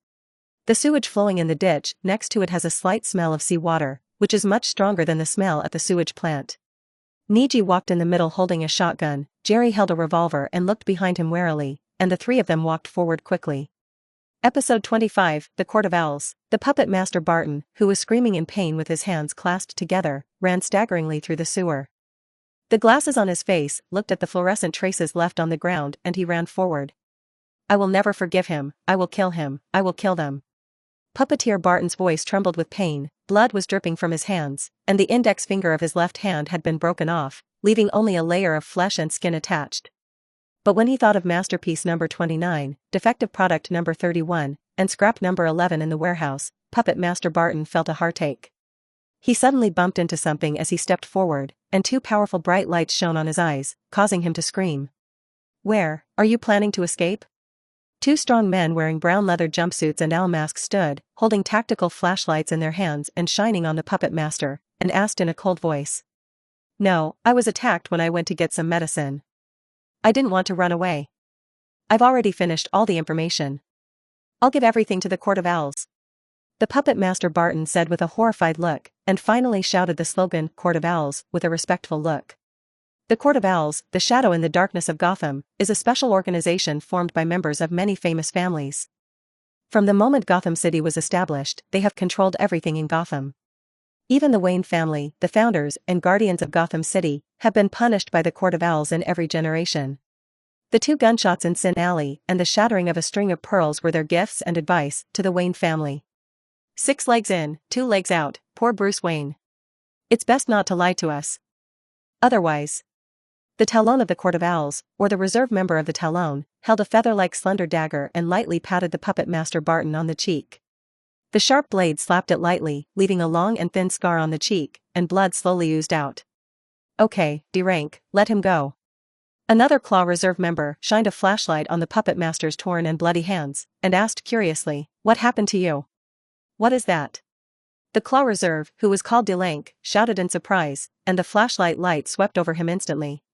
A: The sewage flowing in the ditch next to it has a slight smell of seawater, which is much stronger than the smell at the sewage plant. Niji walked in the middle holding a shotgun, Jerry held a revolver and looked behind him warily, and the three of them walked forward quickly. Episode 25, The Court of Owls. The puppet master Barton, who was screaming in pain with his hands clasped together, ran staggeringly through the sewer. The glasses on his face looked at the fluorescent traces left on the ground and he ran forward. I will never forgive him, I will kill him, I will kill them. Puppeteer Barton's voice trembled with pain, blood was dripping from his hands, and the index finger of his left hand had been broken off, leaving only a layer of flesh and skin attached. But when he thought of masterpiece number 29, defective product number 31, and scrap number 11 in the warehouse, Puppet Master Barton felt a heartache. He suddenly bumped into something as he stepped forward, and two powerful bright lights shone on his eyes, causing him to scream. Where are you planning to escape? Two strong men wearing brown leather jumpsuits and owl masks stood, holding tactical flashlights in their hands and shining on the puppet master, and asked in a cold voice. No, I was attacked when I went to get some medicine. I didn't want to run away. I've already finished all the information. I'll give everything to the Court of Owls. The puppet master Barton said with a horrified look, and finally shouted the slogan, Court of Owls, with a respectful look. The Court of Owls, the shadow in the darkness of Gotham, is a special organization formed by members of many famous families. From the moment Gotham City was established, they have controlled everything in Gotham. Even the Wayne family, the founders and guardians of Gotham City, have been punished by the Court of Owls in every generation. The 2 gunshots in Sin Alley and the shattering of a string of pearls were their gifts and advice to the Wayne family. 6 legs in, 2 legs out, poor Bruce Wayne. It's best not to lie to us. Otherwise. The Talon of the Court of Owls, or the reserve member of the Talon, held a feather-like slender dagger and lightly patted the puppet master Barton on the cheek. The sharp blade slapped it lightly, leaving a long and thin scar on the cheek, and blood slowly oozed out. Okay, D-Rank, let him go. Another Claw Reserve member shined a flashlight on the puppet master's torn and bloody hands, and asked curiously, what happened to you? What is that? The Claw Reserve, who was called D-Rank, shouted in surprise, and the flashlight light swept over him instantly.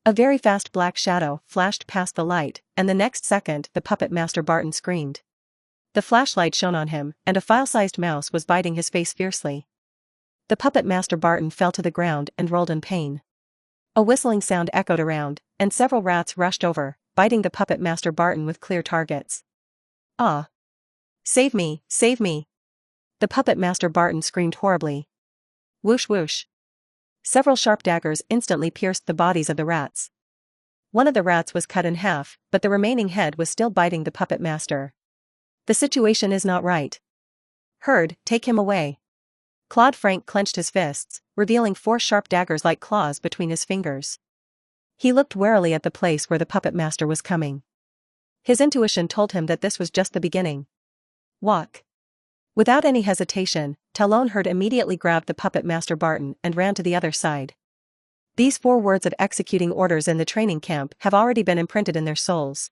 A: A very fast black shadow flashed past the light, and the next second the puppet master Barton screamed. The flashlight shone on him, and a file-sized mouse was biting his face fiercely. The puppet master Barton fell to the ground and rolled in pain. A whistling sound echoed around, and several rats rushed over, biting the puppet master Barton with clear targets. Ah! Save me, save me! The puppet master Barton screamed horribly. Whoosh whoosh! Several sharp daggers instantly pierced the bodies of the rats. One of the rats was cut in half, but the remaining head was still biting the puppet master. The situation is not right. Herd, take him away. Claude Frank clenched his fists, revealing 4 sharp daggers like claws between his fingers. He looked warily at the place where the puppet master was coming. His intuition told him that this was just the beginning. Walk. Without any hesitation, Talon Herd immediately grabbed the puppet master Barton and ran to the other side. These 4 words of executing orders in the training camp have already been imprinted in their souls.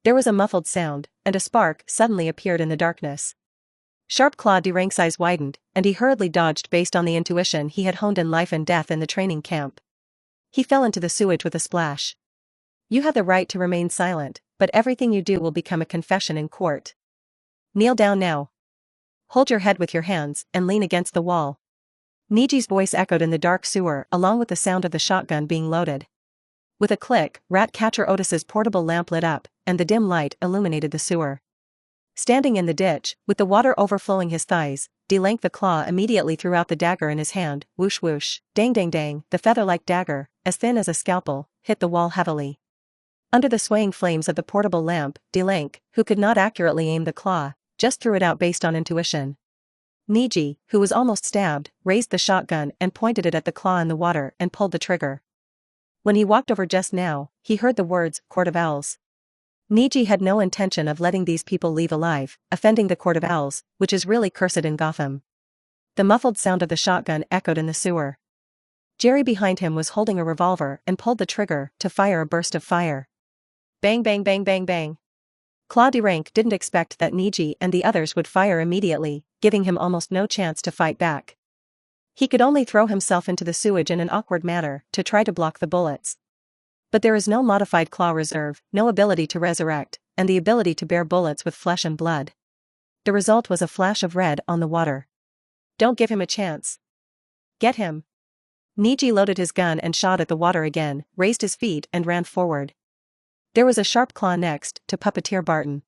A: There was a muffled sound, and a spark suddenly appeared in the darkness. Sharp Claw D-Rank's eyes widened, and he hurriedly dodged based on the intuition he had honed in life and death in the training camp. He fell into the sewage with a splash. You have the right to remain silent, but everything you do will become a confession in court. Kneel down now. Hold your head with your hands and lean against the wall. Niji's voice echoed in the dark sewer along with the sound of the shotgun being loaded. With a click, Rat-Catcher Otis's portable lamp lit up, and the dim light illuminated the sewer. Standing in the ditch, with the water overflowing his thighs, D-Lank the Claw immediately threw out the dagger in his hand, whoosh whoosh, dang dang dang, the feather-like dagger, as thin as a scalpel, hit the wall heavily. Under the swaying flames of the portable lamp, D-Lank, who could not accurately aim the claw, just threw it out based on intuition. Niji, who was almost stabbed, raised the shotgun and pointed it at the claw in the water and pulled the trigger. When he walked over just now, he heard the words, Court of Owls. Niji had no intention of letting these people leave alive, offending the Court of Owls, which is really cursed in Gotham. The muffled sound of the shotgun echoed in the sewer. Jerry behind him was holding a revolver and pulled the trigger to fire a burst of fire. Bang bang bang bang bang. Claude Rank didn't expect that Niji and the others would fire immediately, giving him almost no chance to fight back. He could only throw himself into the sewage in an awkward manner to try to block the bullets. But there is no modified claw reserve, no ability to resurrect, and the ability to bear bullets with flesh and blood. The result was a flash of red on the water. Don't give him a chance. Get him. Niji loaded his gun and shot at the water again, raised his feet and ran forward. There was a sharp claw next to Puppeteer Barton.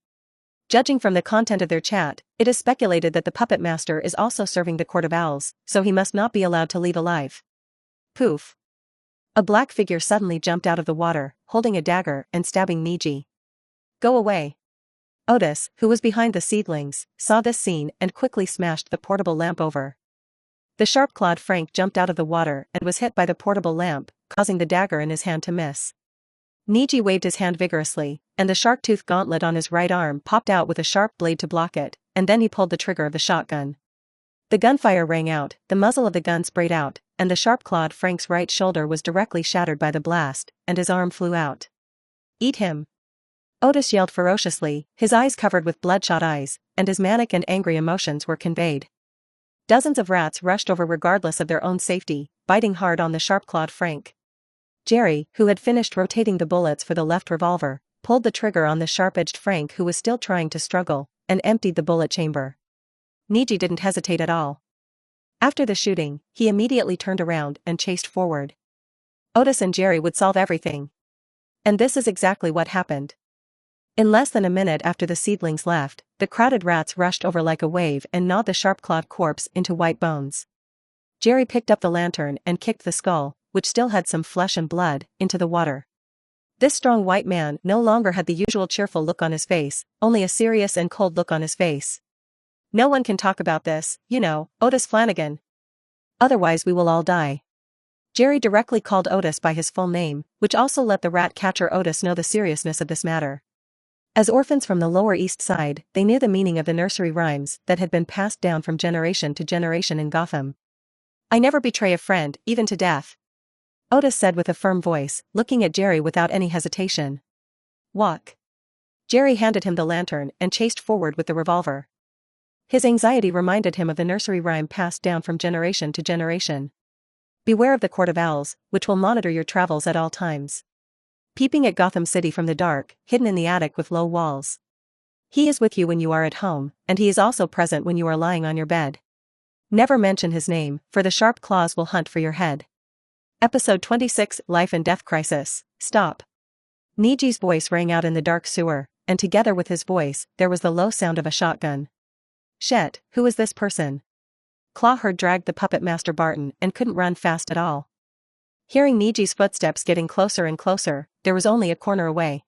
A: Judging from the content of their chat, it is speculated that the puppet master is also serving the Court of Owls, so he must not be allowed to leave alive. Poof. A black figure suddenly jumped out of the water, holding a dagger and stabbing Niji. Go away. Otis, who was behind the seedlings, saw this scene and quickly smashed the portable lamp over. The sharp-clawed Frank jumped out of the water and was hit by the portable lamp, causing the dagger in his hand to miss. Niji waved his hand vigorously, and the shark-tooth gauntlet on his right arm popped out with a sharp blade to block it, and then he pulled the trigger of the shotgun. The gunfire rang out, the muzzle of the gun sprayed out, and the sharp-clawed Frank's right shoulder was directly shattered by the blast, and his arm flew out. Eat him! Otis yelled ferociously, his eyes covered with bloodshot eyes, and his manic and angry emotions were conveyed. Dozens of rats rushed over regardless of their own safety, biting hard on the sharp-clawed Frank. Jerry, who had finished rotating the bullets for the left revolver, pulled the trigger on the sharp-edged Frank who was still trying to struggle, and emptied the bullet chamber. Niji didn't hesitate at all. After the shooting, he immediately turned around and chased forward. Otis and Jerry would solve everything. And this is exactly what happened. In less than a minute after the seedlings left, the crowded rats rushed over like a wave and gnawed the sharp-clawed corpse into white bones. Jerry picked up the lantern and kicked the skull, which still had some flesh and blood, into the water. This strong white man no longer had the usual cheerful look on his face, only a serious and cold look on his face. No one can talk about this, you know, Otis Flanagan. Otherwise we will all die. Jerry directly called Otis by his full name, which also let the rat catcher Otis know the seriousness of this matter. As orphans from the Lower East Side, they knew the meaning of the nursery rhymes that had been passed down from generation to generation in Gotham. I never betray a friend, even to death. Otis said with a firm voice, looking at Jerry without any hesitation. Walk. Jerry handed him the lantern and chased forward with the revolver. His anxiety reminded him of the nursery rhyme passed down from generation to generation. Beware of the Court of Owls, which will monitor your travels at all times. Peeping at Gotham City from the dark, hidden in the attic with low walls. He is with you when you are at home, and he is also present when you are lying on your bed. Never mention his name, for the sharp claws will hunt for your head. Episode 26, Life and Death Crisis. Stop. Niji's voice rang out in the dark sewer, and together with his voice, there was the low sound of a shotgun. Shit, who is this person? Clawherd dragged the puppet master Barton and couldn't run fast at all. Hearing Niji's footsteps getting closer and closer, there was only a corner away.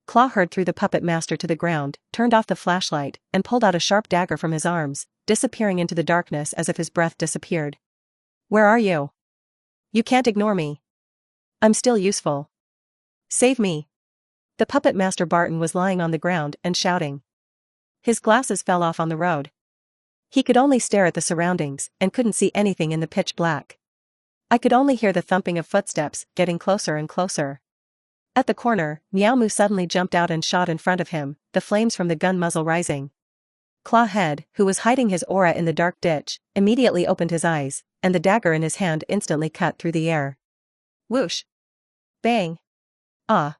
A: Clawherd threw the puppet master to the ground, turned off the flashlight, and pulled out a sharp dagger from his arms, disappearing into the darkness as if his breath disappeared. Where are you? You can't ignore me. I'm still useful. Save me. The puppet master Barton was lying on the ground and shouting. His glasses fell off on the road. He could only stare at the surroundings and couldn't see anything in the pitch black. I could only hear the thumping of footsteps getting closer and closer. At the corner, Meow Moo suddenly jumped out and shot in front of him, the flames from the gun muzzle rising. Clawhead, who was hiding his aura in the dark ditch, immediately opened his eyes, and the dagger in his hand instantly cut through the air. Whoosh! Bang! Ah!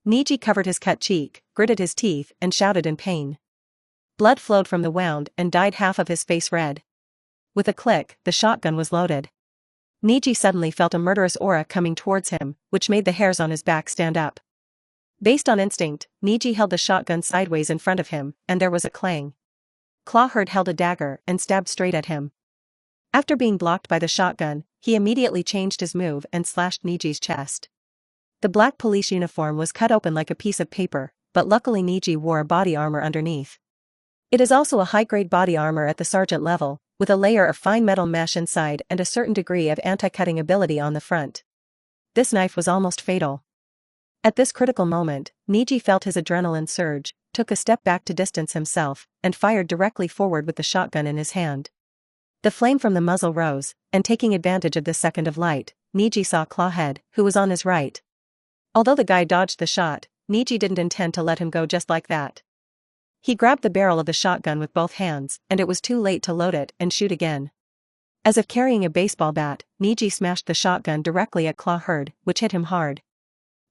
A: Niji covered his cut cheek, gritted his teeth, and shouted in pain. Blood flowed from the wound and dyed half of his face red. With a click, the shotgun was loaded. Niji suddenly felt a murderous aura coming towards him, which made the hairs on his back stand up. Based on instinct, Niji held the shotgun sideways in front of him, and there was a clang. Clawherd held a dagger and stabbed straight at him. After being blocked by the shotgun, he immediately changed his move and slashed Niji's chest. The black police uniform was cut open like a piece of paper, but luckily Niji wore a body armor underneath. It is also a high-grade body armor at the sergeant level, with a layer of fine metal mesh inside and a certain degree of anti-cutting ability on the front. This knife was almost fatal. At this critical moment, Niji felt his adrenaline surge, took a step back to distance himself, and fired directly forward with the shotgun in his hand. The flame from the muzzle rose, and taking advantage of this second of light, Niji saw Clawhead, who was on his right. Although the guy dodged the shot, Niji didn't intend to let him go just like that. He grabbed the barrel of the shotgun with both hands, and it was too late to load it and shoot again. As if carrying a baseball bat, Niji smashed the shotgun directly at Clawhead, which hit him hard.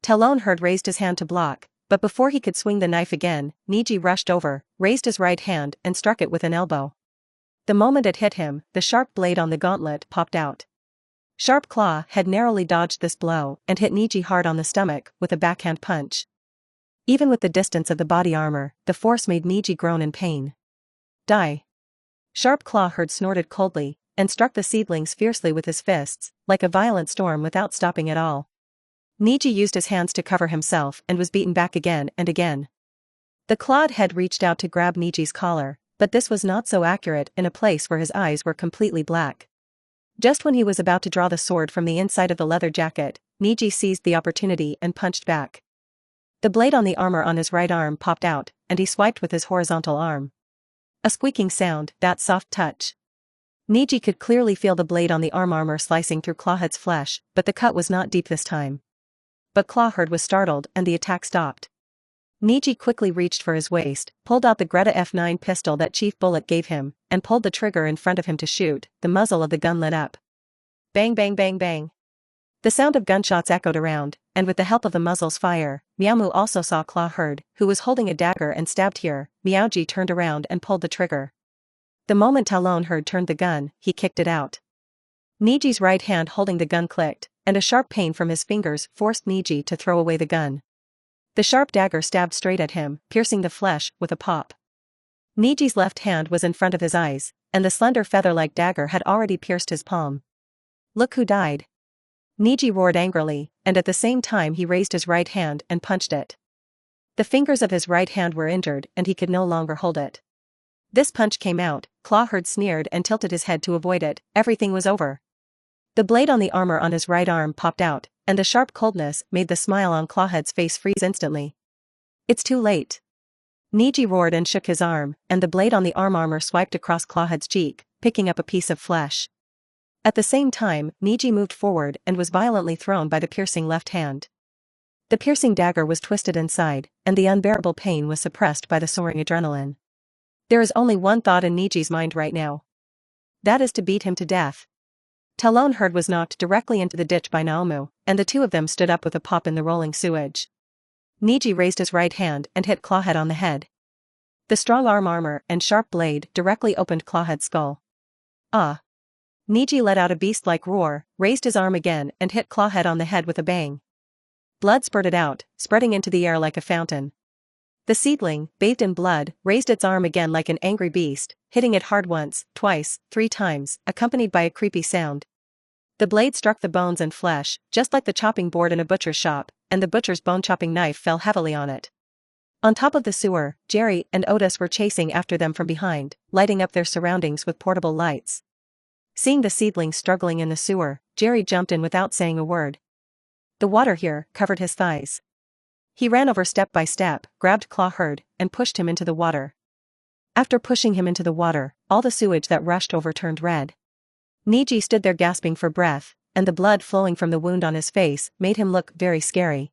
A: Talonhead raised his hand to block, but before he could swing the knife again, Niji rushed over, raised his right hand and struck it with an elbow. The moment it hit him, the sharp blade on the gauntlet popped out. Sharp Claw had narrowly dodged this blow and hit Niji hard on the stomach with a backhand punch. Even with the distance of the body armor, the force made Niji groan in pain. Die! Sharp Clawhead snorted coldly, and struck the seedlings fiercely with his fists, like a violent storm without stopping at all. Niji used his hands to cover himself and was beaten back again and again. The clawed head reached out to grab Niji's collar, but this was not so accurate in a place where his eyes were completely black. Just when he was about to draw the sword from the inside of the leather jacket, Niji seized the opportunity and punched back. The blade on the armor on his right arm popped out, and he swiped with his horizontal arm. A squeaking sound, that soft touch. Niji could clearly feel the blade on the armor slicing through Clawhead's flesh, but the cut was not deep this time. But Clawhead was startled and the attack stopped. Niji quickly reached for his waist, pulled out the Greta F9 pistol that Chief Bullet gave him, and pulled the trigger in front of him to shoot. The muzzle of the gun lit up. Bang bang bang bang. The sound of gunshots echoed around, and with the help of the muzzle's fire, Meowmoo also saw Clawhead, who was holding a dagger and stabbed here. Meowji turned around and pulled the trigger. The moment Talonhead turned the gun, he kicked it out. Niji's right hand holding the gun clicked, and a sharp pain from his fingers forced Niji to throw away the gun. The sharp dagger stabbed straight at him, piercing the flesh with a pop. Niji's left hand was in front of his eyes, and the slender feather-like dagger had already pierced his palm. Look who died! Niji roared angrily, and at the same time he raised his right hand and punched it. The fingers of his right hand were injured and he could no longer hold it. This punch came out, Clawhead sneered and tilted his head to avoid it. Everything was over. The blade on the armor on his right arm popped out, and the sharp coldness made the smile on Clawhead's face freeze instantly. It's too late. Niji roared and shook his arm, and the blade on the armor swiped across Clawhead's cheek, picking up a piece of flesh. At the same time, Niji moved forward and was violently thrown by the piercing left hand. The piercing dagger was twisted inside, and the unbearable pain was suppressed by the soaring adrenaline. There is only one thought in Niji's mind right now. That is to beat him to death. Talonhead was knocked directly into the ditch by Meowmoo, and the two of them stood up with a pop in the rolling sewage. Niji raised his right hand and hit Clawhead on the head. The strong armor and sharp blade directly opened Clawhead's skull. Ah! Niji let out a beast-like roar, raised his arm again and hit Clawhead on the head with a bang. Blood spurted out, spreading into the air like a fountain. The seedling, bathed in blood, raised its arm again like an angry beast, hitting it hard once, twice, 3 times, accompanied by a creepy sound. The blade struck the bones and flesh, just like the chopping board in a butcher's shop, and the butcher's bone-chopping knife fell heavily on it. On top of the sewer, Jerry and Otis were chasing after them from behind, lighting up their surroundings with portable lights. Seeing the seedlings struggling in the sewer, Jerry jumped in without saying a word. The water here covered his thighs. He ran over step by step, grabbed Clawhead, and pushed him into the water. After pushing him into the water, all the sewage that rushed over turned red. Niji stood there gasping for breath, and the blood flowing from the wound on his face made him look very scary.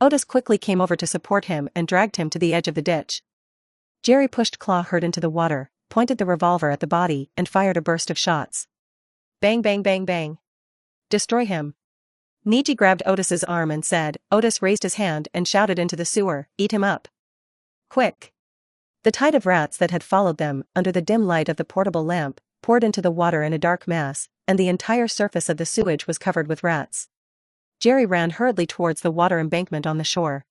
A: Otis quickly came over to support him and dragged him to the edge of the ditch. Jerry pushed Clawhead into the water, pointed the revolver at the body, and fired a burst of shots. Bang bang bang bang. Destroy him. Niji grabbed Otis's arm and said. Otis raised his hand and shouted into the sewer, eat him up. Quick. The tide of rats that had followed them, under the dim light of the portable lamp, poured into the water in a dark mass, and the entire surface of the sewage was covered with rats. Jerry ran hurriedly towards the water embankment on the shore.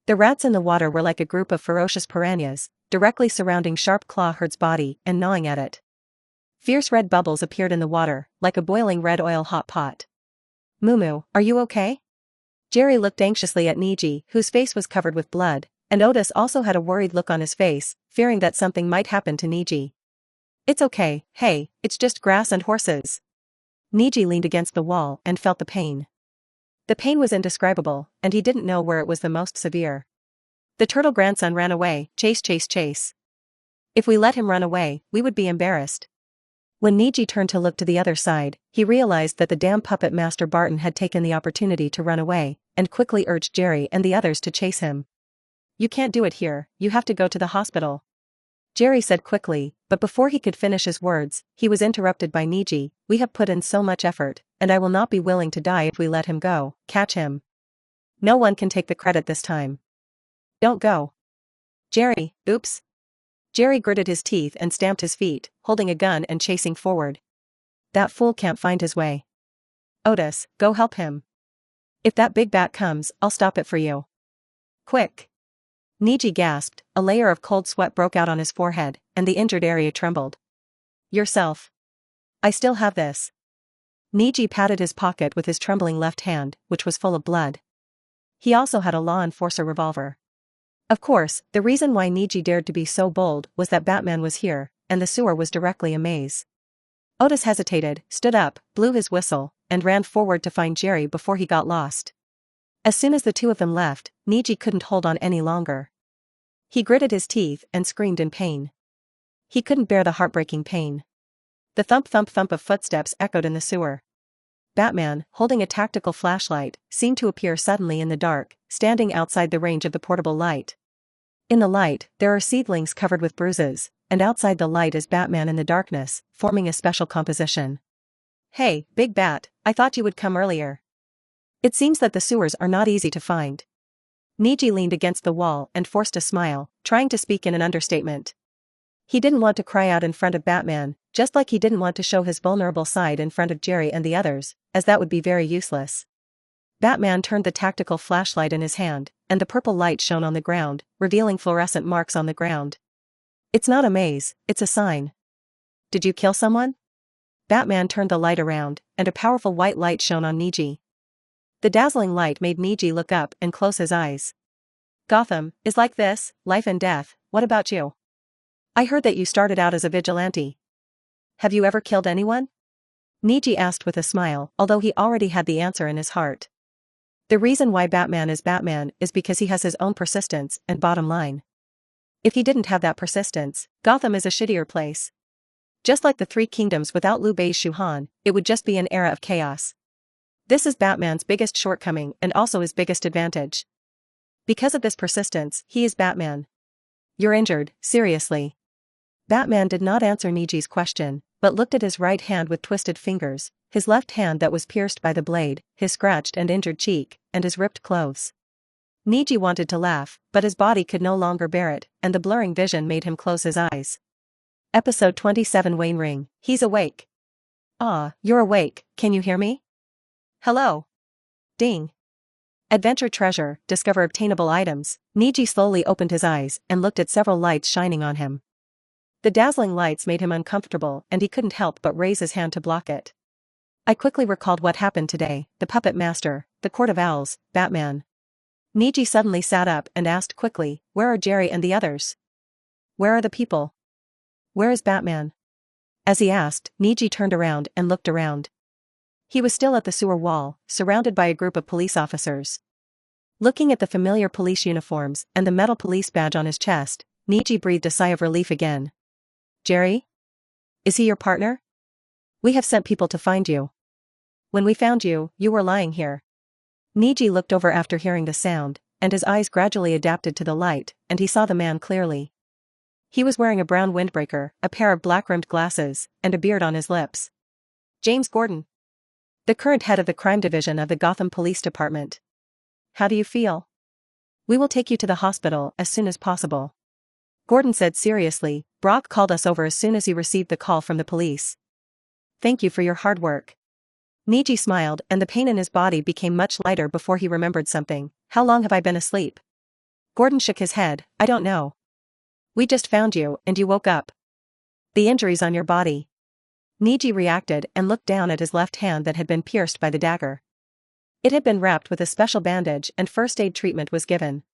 A: The rats in the water were like a group of ferocious piranhas, directly surrounding Sharp Clawhead's body and gnawing at it. Fierce red bubbles appeared in the water, like a boiling red oil hot pot. Moo, are you okay? Jerry looked anxiously at Niji, whose face was covered with blood, and Otis also had a worried look on his face, fearing that something might happen to Niji. It's okay, hey, it's just grass and horses. Niji leaned against the wall and felt the pain. The pain was indescribable, and he didn't know where it was the most severe. The turtle grandson ran away, chase chase chase. If we let him run away, we would be embarrassed. When Niji turned to look to the other side, he realized that the damn puppet master Barton had taken the opportunity to run away, and quickly urged Jerry and the others to chase him. "You can't do it here, you have to go to the hospital," Jerry said quickly, but before he could finish his words, he was interrupted by Niji. "We have put in so much effort, and I will not be willing to die if we let him go. Catch him. No one can take the credit this time. Don't go." "Jerry, oops." Jerry gritted his teeth and stamped his feet, holding a gun and chasing forward. "That fool can't find his way. Otis, go help him. If that big bat comes, I'll stop it for you. Quick." Niji gasped, a layer of cold sweat broke out on his forehead, and the injured area trembled. "Yourself. I still have this." Niji patted his pocket with his trembling left hand, which was full of blood. He also had a law enforcer revolver. Of course, the reason why Niji dared to be so bold was that Batman was here, and the sewer was directly a maze. Otis hesitated, stood up, blew his whistle, and ran forward to find Jerry before he got lost. As soon as the two of them left, Niji couldn't hold on any longer. He gritted his teeth and screamed in pain. He couldn't bear the heartbreaking pain. The thump thump thump of footsteps echoed in the sewer. Batman, holding a tactical flashlight, seemed to appear suddenly in the dark, standing outside the range of the portable light. In the light, there are seedlings covered with bruises, and outside the light is Batman in the darkness, forming a special composition. "Hey, Big Bat, I thought you would come earlier. It seems that the sewers are not easy to find." Niji leaned against the wall and forced a smile, trying to speak in an understatement. He didn't want to cry out in front of Batman, just like he didn't want to show his vulnerable side in front of Jerry and the others, as that would be very useless. Batman turned the tactical flashlight in his hand, and the purple light shone on the ground, revealing fluorescent marks on the ground. "It's not a maze, it's a sign. Did you kill someone?" Batman turned the light around, and a powerful white light shone on Niji. The dazzling light made Niji look up and close his eyes. "Gotham is like this, life and death. What about you? I heard that you started out as a vigilante. Have you ever killed anyone?" Niji asked with a smile, although he already had the answer in his heart. The reason why Batman is because he has his own persistence and bottom line. If he didn't have that persistence, Gotham is a shittier place. Just like the Three Kingdoms without Liu Bei's Shuhan, it would just be an era of chaos. This is Batman's biggest shortcoming and also his biggest advantage. Because of this persistence, he is Batman. "You're injured, seriously?" Batman did not answer Niji's question, but looked at his right hand with twisted fingers, his left hand that was pierced by the blade, his scratched and injured cheek, and his ripped clothes. Niji wanted to laugh, but his body could no longer bear it, and the blurring vision made him close his eyes. Episode 27 Wayne Ring, he's awake. "Ah, you're awake, can you hear me?" "Hello." Ding. Adventure treasure, discover obtainable items. Niji slowly opened his eyes and looked at several lights shining on him. The dazzling lights made him uncomfortable and he couldn't help but raise his hand to block it. I quickly recalled what happened today, the puppet master, the Court of Owls, Batman. Niji suddenly sat up and asked quickly, "Where are Jerry and the others? Where are the people? Where is Batman?" As he asked, Niji turned around and looked around. He was still at the sewer wall, surrounded by a group of police officers. Looking at the familiar police uniforms and the metal police badge on his chest, Niji breathed a sigh of relief again. "Jerry? Is he your partner? We have sent people to find you. When we found you, you were lying here." Niji looked over after hearing the sound, and his eyes gradually adapted to the light, and he saw the man clearly. He was wearing a brown windbreaker, a pair of black-rimmed glasses, and a beard on his lips. James Gordon, the current head of the crime division of the Gotham Police Department. "How do you feel?" "We will take you to the hospital as soon as possible," Gordon said seriously. "Brock called us over as soon as he received the call from the police. Thank you for your hard work." Niji smiled and the pain in his body became much lighter before he remembered something. "How long have I been asleep?" Gordon shook his head. "I don't know. We just found you and you woke up. The injuries on your body." Niji reacted and looked down at his left hand that had been pierced by the dagger. It had been wrapped with a special bandage and first aid treatment was given.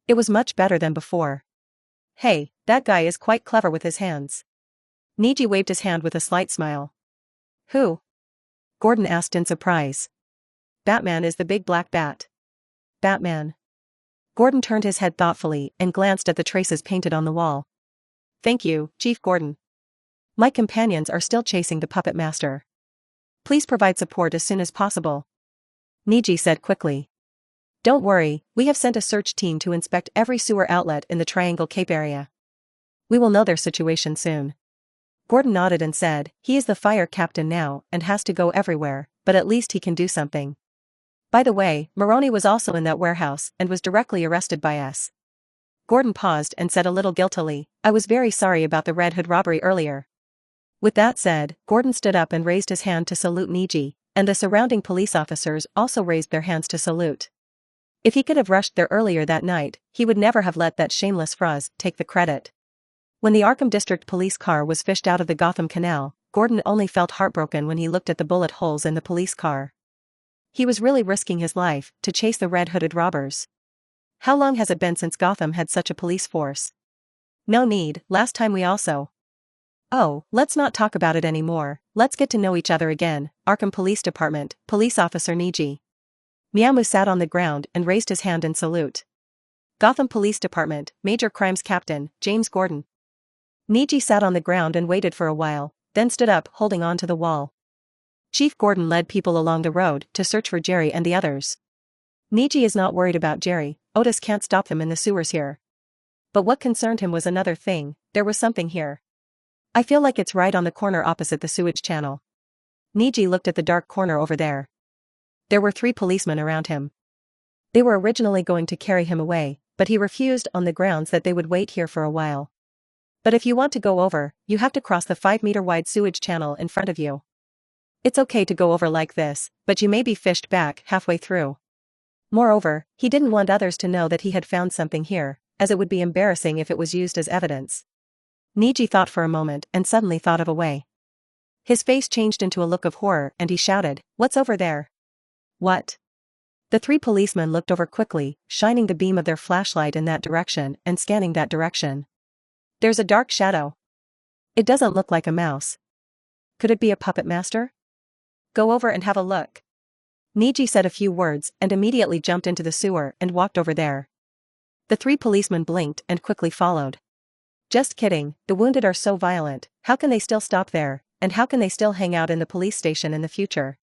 A: It was much better than before. "Hey, that guy is quite clever with his hands." Niji waved his hand with a slight smile. "Who?" Gordon asked in surprise. Batman is the big black bat. Batman. Gordon turned his head thoughtfully and glanced at the traces painted on the wall. Thank you, Chief Gordon. My companions are still chasing the puppet master. Please provide support as soon as possible. Niji said quickly. Don't worry, we have sent a search team to inspect every sewer outlet in the Triangle Cape area. We will know their situation soon. Gordon nodded and said, he is the fire captain now and has to go everywhere, but at least he can do something. By the way, Maroney was also in that warehouse and was directly arrested by us. Gordon paused and said a little guiltily, I was very sorry about the Red Hood robbery earlier. With that said, Gordon stood up and raised his hand to salute Niji, and the surrounding police officers also raised their hands to salute. If he could have rushed there earlier that night, he would never have let that shameless Froz take the credit. When the Arkham District police car was fished out of the Gotham Canal, Gordon only felt heartbroken when he looked at the bullet holes in the police car. He was really risking his life to chase the red-hooded robbers. How long has it been since Gotham had such a police force? No need, last time we also. Oh, let's not talk about it anymore, let's get to know each other again. Arkham Police Department, Police Officer Niji. Miyamu sat on the ground and raised his hand in salute. Gotham Police Department, Major Crimes Captain, James Gordon. Niji sat on the ground and waited for a while, then stood up holding on to the wall. Chief Gordon led people along the road to search for Jerry and the others. Niji is not worried about Jerry, Otis can't stop them in the sewers here. But what concerned him was another thing, there was something here. I feel like it's right on the corner opposite the sewage channel. Niji looked at the dark corner over there. There were 3 policemen around him. They were originally going to carry him away, but he refused on the grounds that they would wait here for a while. But if you want to go over, you have to cross the 5-meter-wide sewage channel in front of you. It's okay to go over like this, but you may be fished back halfway through. Moreover, he didn't want others to know that he had found something here, as it would be embarrassing if it was used as evidence. Niji thought for a moment and suddenly thought of a way. His face changed into a look of horror and he shouted, "What's over there?" What? The 3 policemen looked over quickly, shining the beam of their flashlight in that direction and scanning that direction. There's a dark shadow. It doesn't look like a mouse. Could it be a puppet master? Go over and have a look. Niji said a few words and immediately jumped into the sewer and walked over there. The 3 policemen blinked and quickly followed. Just kidding, the wounded are so violent, how can they still stop there, and how can they still hang out in the police station in the future?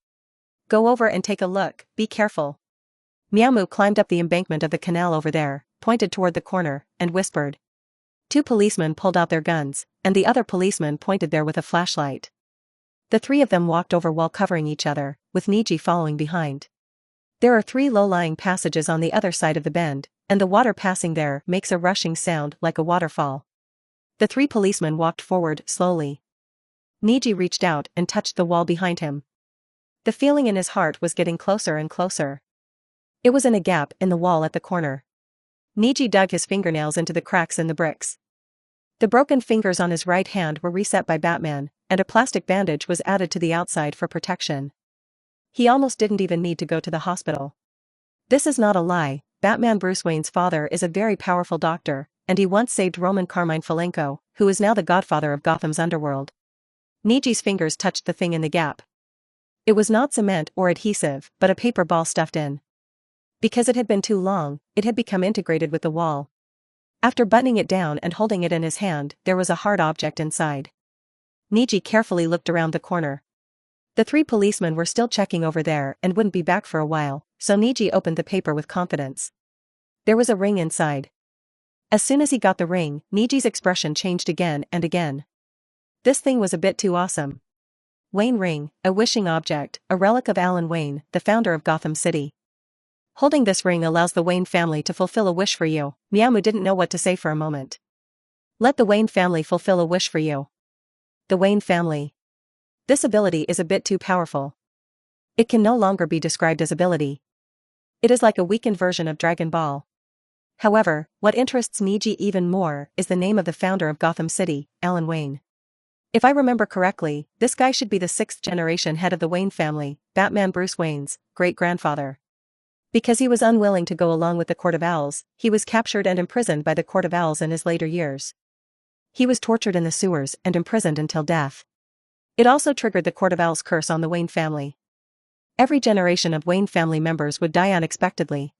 A: Go over and take a look, be careful. Miyamu climbed up the embankment of the canal over there, pointed toward the corner, and whispered. 2 policemen pulled out their guns, and the other policeman pointed there with a flashlight. The 3 of them walked over while covering each other, with Niji following behind. There are 3 low-lying passages on the other side of the bend, and the water passing there makes a rushing sound like a waterfall. The 3 policemen walked forward slowly. Niji reached out and touched the wall behind him. The feeling in his heart was getting closer and closer. It was in a gap in the wall at the corner. Niji dug his fingernails into the cracks in the bricks. The broken fingers on his right hand were reset by Batman, and a plastic bandage was added to the outside for protection. He almost didn't even need to go to the hospital. This is not a lie, Batman Bruce Wayne's father is a very powerful doctor, and he once saved Roman Carmine Fallenco, who is now the godfather of Gotham's Underworld. Niji's fingers touched the thing in the gap. It was not cement or adhesive, but a paper ball stuffed in. Because it had been too long, it had become integrated with the wall. After buttoning it down and holding it in his hand, there was a hard object inside. Niji carefully looked around the corner. The 3 policemen were still checking over there and wouldn't be back for a while, so Niji opened the paper with confidence. There was a ring inside. As soon as he got the ring, Niji's expression changed again and again. This thing was a bit too awesome. Wayne Ring, a wishing object, a relic of Alan Wayne, the founder of Gotham City. Holding this ring allows the Wayne family to fulfill a wish for you. Miyamu didn't know what to say for a moment. Let the Wayne family fulfill a wish for you. The Wayne family. This ability is a bit too powerful. It can no longer be described as ability. It is like a weakened version of Dragon Ball. However, what interests Niji even more is the name of the founder of Gotham City, Alan Wayne. If I remember correctly, this guy should be the 6th-generation head of the Wayne family, Batman Bruce Wayne's great-grandfather. Because he was unwilling to go along with the Court of Owls, he was captured and imprisoned by the Court of Owls in his later years. He was tortured in the sewers and imprisoned until death. It also triggered the Court of Owls' curse on the Wayne family. Every generation of Wayne family members would die unexpectedly.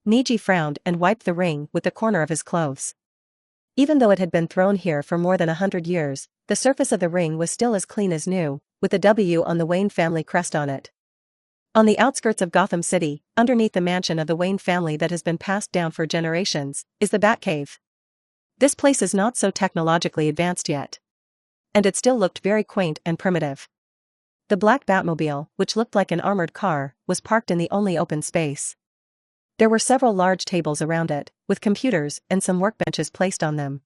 A: Niji frowned and wiped the ring with the corner of his clothes. Even though it had been thrown here for more than 100 years, the surface of the ring was still as clean as new, with the W on the Wayne family crest on it. On the outskirts of Gotham City, underneath the mansion of the Wayne family that has been passed down for generations, is the Batcave. This place is not so technologically advanced yet. And it still looked very quaint and primitive. The black Batmobile, which looked like an armored car, was parked in the only open space. There were several large tables around it, with computers and some workbenches placed on them.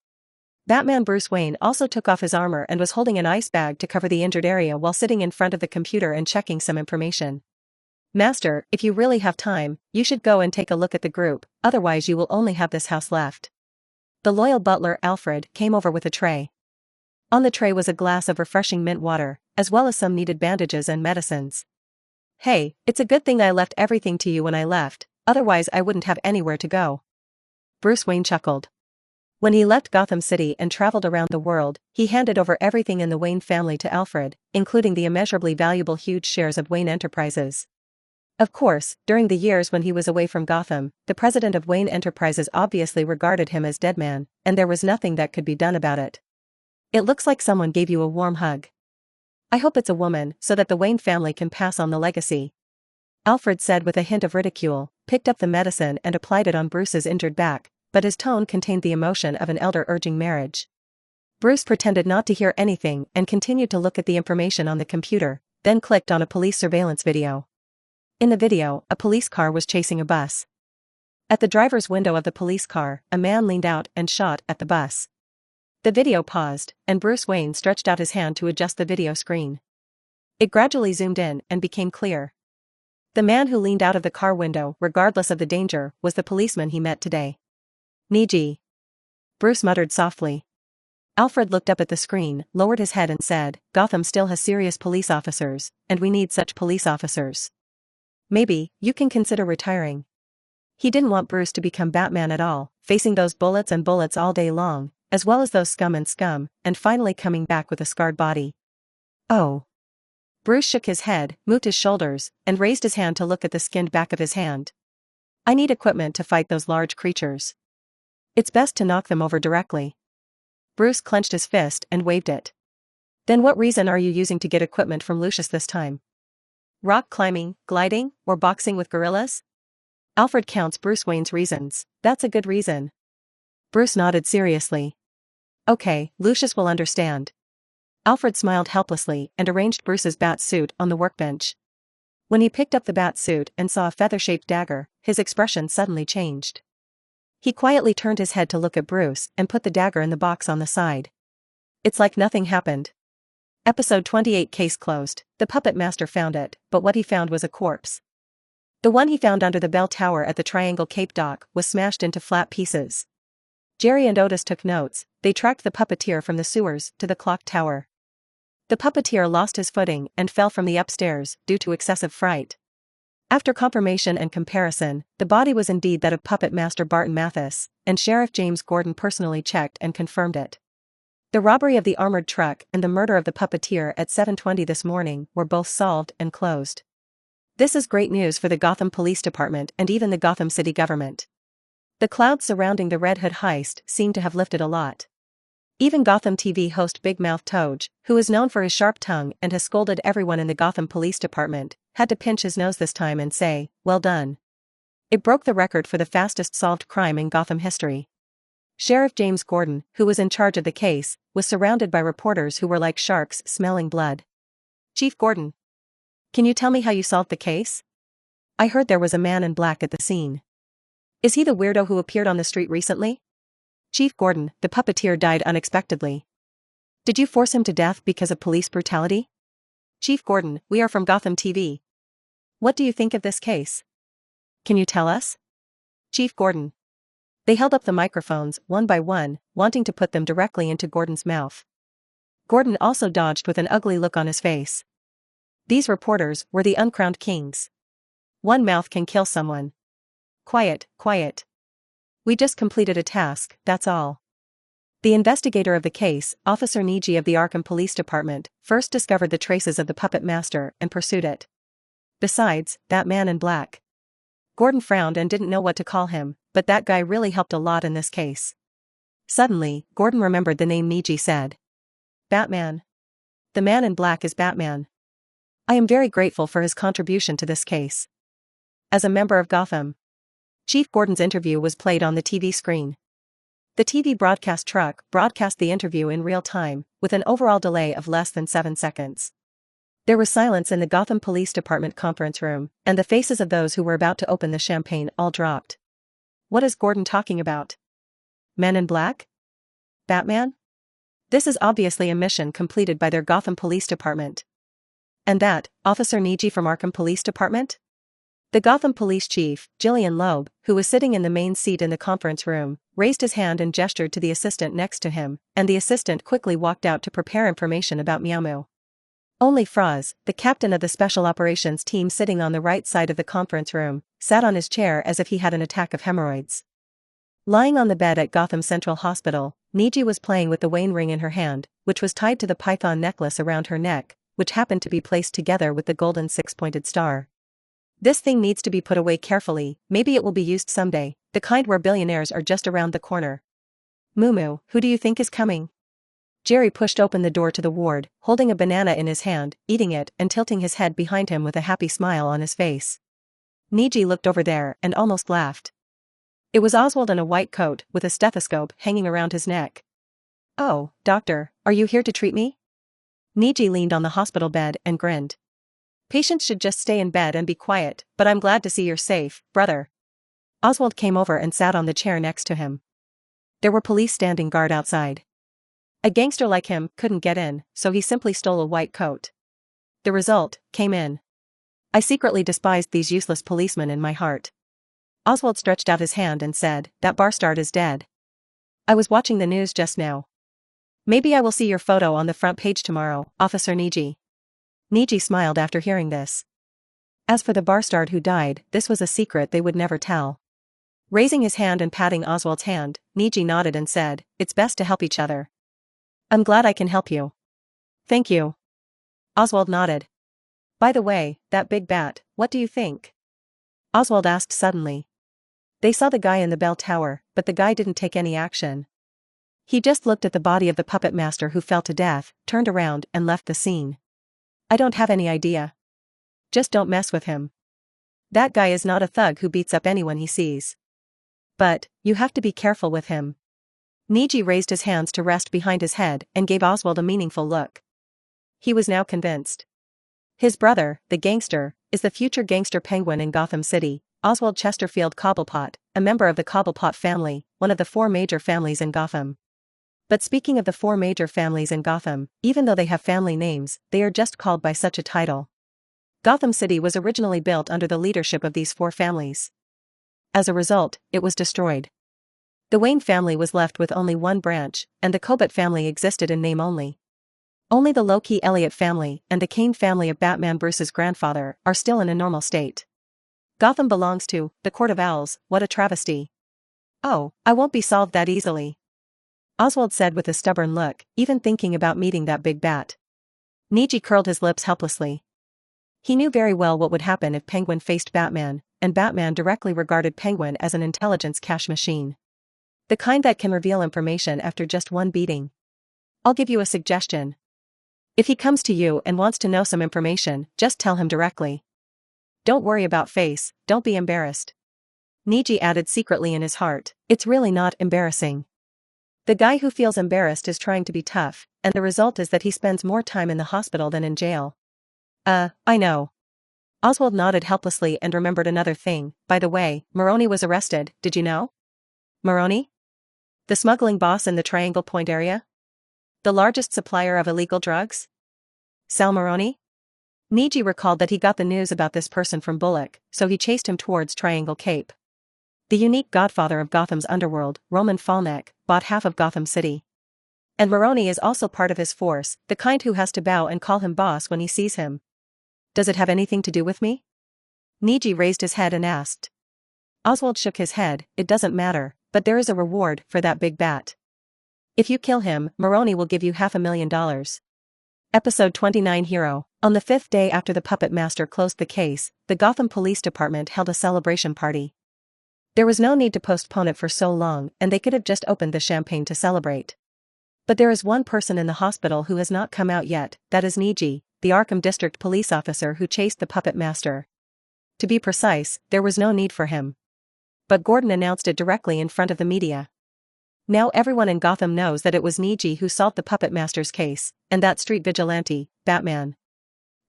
A: Batman Bruce Wayne also took off his armor and was holding an ice bag to cover the injured area while sitting in front of the computer and checking some information. "Master, if you really have time, you should go and take a look at the group, otherwise you will only have this house left." The loyal butler Alfred came over with a tray. On the tray was a glass of refreshing mint water, as well as some needed bandages and medicines. "Hey, it's a good thing I left everything to you when I left, otherwise I wouldn't have anywhere to go." Bruce Wayne chuckled. When he left Gotham City and traveled around the world, he handed over everything in the Wayne family to Alfred, including the immeasurably valuable huge shares of Wayne Enterprises. Of course, during the years when he was away from Gotham, the president of Wayne Enterprises obviously regarded him as dead man, and there was nothing that could be done about it. "It looks like someone gave you a warm hug. I hope it's a woman so that the Wayne family can pass on the legacy," Alfred said with a hint of ridicule, picked up the medicine and applied it on Bruce's injured back, but his tone contained the emotion of an elder urging marriage. Bruce pretended not to hear anything and continued to look at the information on the computer, then clicked on a police surveillance video. In the video, a police car was chasing a bus. At the driver's window of the police car, a man leaned out and shot at the bus. The video paused, and Bruce Wayne stretched out his hand to adjust the video screen. It gradually zoomed in and became clear. The man who leaned out of the car window, regardless of the danger, was the policeman he met today. "Niji," Bruce muttered softly. Alfred looked up at the screen, lowered his head and said, "Gotham still has serious police officers, and we need such police officers. Maybe you can consider retiring." He didn't want Bruce to become Batman at all, facing those bullets and bullets all day long, as well as those scum, and finally coming back with a scarred body. "Oh." Bruce shook his head, moved his shoulders, and raised his hand to look at the skinned back of his hand. "I need equipment to fight those large creatures. It's best to knock them over directly." Bruce clenched his fist and waved it. "Then what reason are you using to get equipment from Lucius this time? Rock climbing, gliding, or boxing with gorillas?" Alfred counts Bruce Wayne's reasons. "That's a good reason." Bruce nodded seriously. "Okay, Lucius will understand." Alfred smiled helplessly and arranged Bruce's bat suit on the workbench. When he picked up the bat suit and saw a feather-shaped dagger, his expression suddenly changed. He quietly turned his head to look at Bruce and put the dagger in the box on the side. It's like nothing happened. Episode 28. Case closed. The puppet master found it, but what he found was a corpse. The one he found under the bell tower at the Triangle Cape dock was smashed into flat pieces. Jerry and Otis took notes. They tracked the puppeteer from the sewers to the clock tower. The puppeteer lost his footing and fell from the upstairs due to excessive fright. After confirmation and comparison, the body was indeed that of puppet master Barton Mathis, and Sheriff James Gordon personally checked and confirmed it. The robbery of the armored truck and the murder of the puppeteer at 7:20 this morning were both solved and closed. This is great news for the Gotham Police Department and even the Gotham City government. The clouds surrounding the Red Hood heist seem to have lifted a lot. Even Gotham TV host Big Mouth Toge, who is known for his sharp tongue and has scolded everyone in the Gotham Police Department, had to pinch his nose this time and say, "Well done." It broke the record for the fastest solved crime in Gotham history. Sheriff James Gordon, who was in charge of the case, was surrounded by reporters who were like sharks smelling blood. "Chief Gordon, can you tell me how you solved the case? I heard there was a man in black at the scene. Is he the weirdo who appeared on the street recently?" "Chief Gordon, the puppeteer died unexpectedly. Did you force him to death because of police brutality?" "Chief Gordon, we are from Gotham TV. What do you think of this case? Can you tell us?" "Chief Gordon." They held up the microphones, one by one, wanting to put them directly into Gordon's mouth. Gordon also dodged with an ugly look on his face. These reporters were the uncrowned kings. One mouth can kill someone. "Quiet, quiet. We just completed a task, that's all." The investigator of the case, Officer Niji of the Arkham Police Department, first discovered the traces of the puppet master and pursued it. Besides, that man in black. Gordon frowned and didn't know what to call him, but that guy really helped a lot in this case. Suddenly, Gordon remembered the name Miji said. Batman. The man in black is Batman. I am very grateful for his contribution to this case. As a member of Gotham, Chief Gordon's interview was played on the TV screen. The TV broadcast truck broadcast the interview in real time, with an overall delay of less than 7 seconds. There was silence in the Gotham Police Department conference room, and the faces of those who were about to open the champagne all dropped. What is Gordon talking about? Men in black? Batman? This is obviously a mission completed by their Gotham Police Department. And that, Officer Niji from Arkham Police Department? The Gotham Police Chief, Jillian Loeb, who was sitting in the main seat in the conference room, raised his hand and gestured to the assistant next to him, and the assistant quickly walked out to prepare information about Meow Moo. Only Froz, the captain of the Special Operations team sitting on the right side of the conference room, sat on his chair as if he had an attack of hemorrhoids. Lying on the bed at Gotham Central Hospital, Niji was playing with the Wayne ring in her hand, which was tied to the python necklace around her neck, which happened to be placed together with the golden six-pointed star. This thing needs to be put away carefully, maybe it will be used someday, the kind where billionaires are just around the corner. Moo Moo, who do you think is coming? Jerry pushed open the door to the ward, holding a banana in his hand, eating it and tilting his head behind him with a happy smile on his face. Niji looked over there and almost laughed. It was Oswald in a white coat, with a stethoscope hanging around his neck. Oh, doctor, are you here to treat me? Niji leaned on the hospital bed and grinned. Patients should just stay in bed and be quiet, but I'm glad to see you're safe, brother. Oswald came over and sat on the chair next to him. There were police standing guard outside. A gangster like him couldn't get in, so he simply stole a white coat. The result came in. I secretly despised these useless policemen in my heart. Oswald stretched out his hand and said, that bastard is dead. I was watching the news just now. Maybe I will see your photo on the front page tomorrow, Officer Niji. Niji smiled after hearing this. As for the bastard who died, this was a secret they would never tell. Raising his hand and patting Oswald's hand, Niji nodded and said, it's best to help each other. I'm glad I can help you. Thank you. Oswald nodded. By the way, that big bat, what do you think? Oswald asked suddenly. They saw the guy in the bell tower, but the guy didn't take any action. He just looked at the body of the puppet master who fell to death, turned around and left the scene. I don't have any idea. Just don't mess with him. That guy is not a thug who beats up anyone he sees. But, you have to be careful with him. Niji raised his hands to rest behind his head and gave Oswald a meaningful look. He was now convinced. His brother, the gangster, is the future gangster penguin in Gotham City, Oswald Chesterfield Cobblepot, a member of the Cobblepot family, one of the 4 major families in Gotham. But speaking of the 4 major families in Gotham, even though they have family names, they are just called by such a title. Gotham City was originally built under the leadership of these 4 families. As a result, it was destroyed. The Wayne family was left with only one branch, and the Cobbett family existed in name only. Only the low-key Elliot family and the Kane family of Batman Bruce's grandfather are still in a normal state. Gotham belongs to the Court of Owls. What a travesty. Oh, I won't be solved that easily. Oswald said with a stubborn look, even thinking about meeting that big bat. Niji curled his lips helplessly. He knew very well what would happen if Penguin faced Batman, and Batman directly regarded Penguin as an intelligence cache machine. The kind that can reveal information after just one beating. I'll give you a suggestion. If he comes to you and wants to know some information, just tell him directly. Don't worry about face, don't be embarrassed. Niji added secretly in his heart, it's really not embarrassing. The guy who feels embarrassed is trying to be tough, and the result is that he spends more time in the hospital than in jail. I know. Oswald nodded helplessly and remembered another thing. By the way, Maroni was arrested, did you know? Maroni? The smuggling boss in the Triangle Point area? The largest supplier of illegal drugs? Sal Maroni? Niji recalled that he got the news about this person from Bullock, so he chased him towards Triangle Cape. The unique godfather of Gotham's underworld, Roman Fallneck, bought half of Gotham City. And Maroni is also part of his force, the kind who has to bow and call him boss when he sees him. Does it have anything to do with me? Niji raised his head and asked. Oswald shook his head, it doesn't matter, but there is a reward for that big bat. If you kill him, Maroni will give you $500,000. Episode 29 Hero, On the 5th day after the puppet master closed the case, the Gotham Police Department held a celebration party. There was no need to postpone it for so long, and they could have just opened the champagne to celebrate. But there is one person in the hospital who has not come out yet, that is Niji, the Arkham District police officer who chased the puppet master. To be precise, there was no need for him. But Gordon announced it directly in front of the media. Now everyone in Gotham knows that it was Niji who solved the puppet master's case, and that street vigilante, Batman.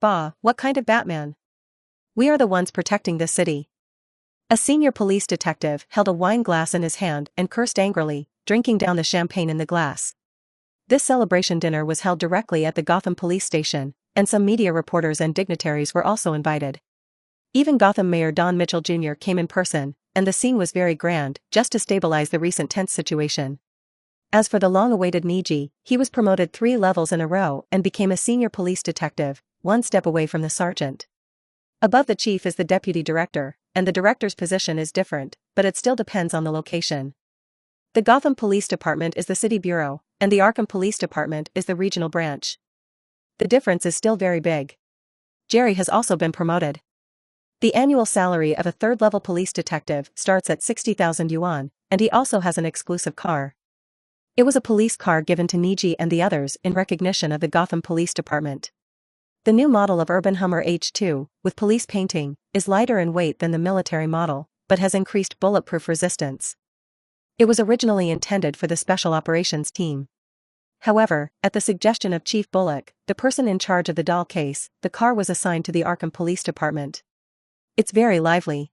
A: Bah, what kind of Batman? We are the ones protecting this city. A senior police detective held a wine glass in his hand and cursed angrily, drinking down the champagne in the glass. This celebration dinner was held directly at the Gotham police station, and some media reporters and dignitaries were also invited. Even Gotham Mayor Don Mitchell Jr. came in person, and the scene was very grand, just to stabilize the recent tense situation. As for the long-awaited Niji, he was promoted 3 levels in a row and became a senior police detective, 1 step away from the sergeant. Above the chief is the deputy director, and the director's position is different, but it still depends on the location. The Gotham Police Department is the city bureau, and the Arkham Police Department is the regional branch. The difference is still very big. Jerry has also been promoted. The annual salary of a 3rd-level police detective starts at 60,000 yuan, and he also has an exclusive car. It was a police car given to Niji and the others in recognition of the Gotham Police Department. The new model of Urban Hummer H2, with police painting, is lighter in weight than the military model, but has increased bulletproof resistance. It was originally intended for the Special Operations Team. However, at the suggestion of Chief Bullock, the person in charge of the doll case, the car was assigned to the Arkham Police Department. It's very lively.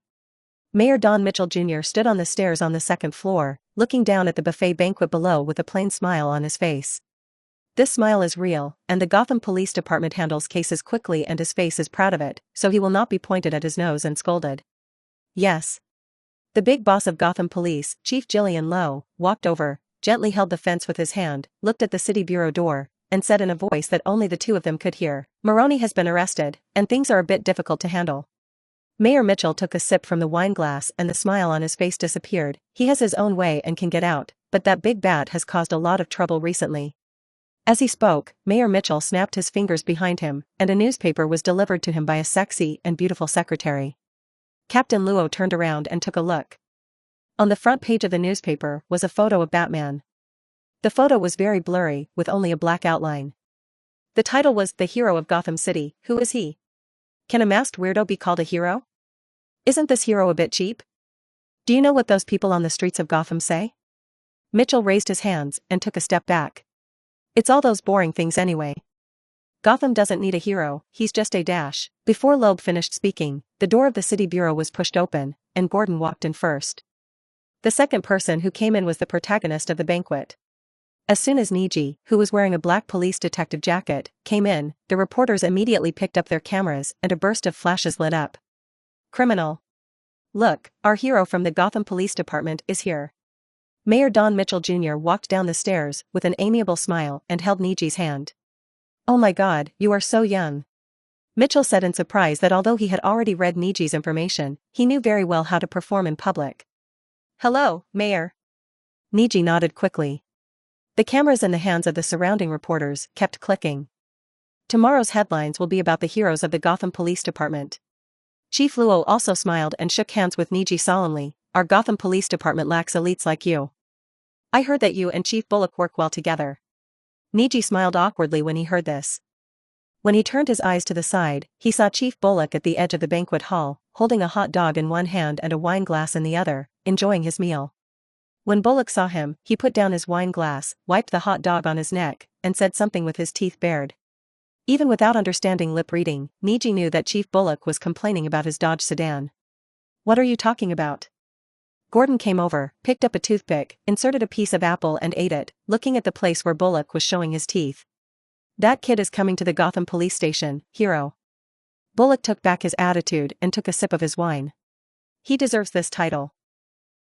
A: Mayor Don Mitchell Jr. stood on the stairs on the 2nd floor, looking down at the buffet banquet below with a plain smile on his face. This smile is real, and the Gotham Police Department handles cases quickly and his face is proud of it, so he will not be pointed at his nose and scolded. Yes. The big boss of Gotham Police, Chief Jillian Lowe, walked over, gently held the fence with his hand, looked at the city bureau door, and said in a voice that only the 2 of them could hear, "Maroney has been arrested, and things are a bit difficult to handle." Mayor Mitchell took a sip from the wine glass and the smile on his face disappeared. He has his own way and can get out, but that big bat has caused a lot of trouble recently. As he spoke, Mayor Mitchell snapped his fingers behind him, and a newspaper was delivered to him by a sexy and beautiful secretary. Captain Luo turned around and took a look. On the front page of the newspaper was a photo of Batman. The photo was very blurry, with only a black outline. The title was "The Hero of Gotham City, Who is He? Can a masked weirdo be called a hero? Isn't this hero a bit cheap? Do you know what those people on the streets of Gotham say?" Mitchell raised his hands and took a step back. "It's all those boring things anyway. Gotham doesn't need a hero, he's just a dash." Before Loeb finished speaking, the door of the city bureau was pushed open, and Gordon walked in first. The second person who came in was the protagonist of the banquet. As soon as Niji, who was wearing a black police detective jacket, came in, the reporters immediately picked up their cameras and a burst of flashes lit up. "Criminal. Look, our hero from the Gotham Police Department is here." Mayor Don Mitchell Jr. walked down the stairs with an amiable smile and held Niji's hand. "Oh my God, you are so young." Mitchell said in surprise that although he had already read Niji's information, he knew very well how to perform in public. "Hello, Mayor." Niji nodded quickly. The cameras in the hands of the surrounding reporters kept clicking. Tomorrow's headlines will be about the heroes of the Gotham Police Department. Chief Luo also smiled and shook hands with Niji solemnly. "Our Gotham Police Department lacks elites like you. I heard that you and Chief Bullock work well together." Niji smiled awkwardly when he heard this. When he turned his eyes to the side, he saw Chief Bullock at the edge of the banquet hall, holding a hot dog in one hand and a wine glass in the other, enjoying his meal. When Bullock saw him, he put down his wine glass, wiped the hot dog on his neck, and said something with his teeth bared. Even without understanding lip reading, Niji knew that Chief Bullock was complaining about his Dodge sedan. "What are you talking about?" Gordon came over, picked up a toothpick, inserted a piece of apple and ate it, looking at the place where Bullock was showing his teeth. "That kid is coming to the Gotham police station, hero." Bullock took back his attitude and took a sip of his wine. "He deserves this title.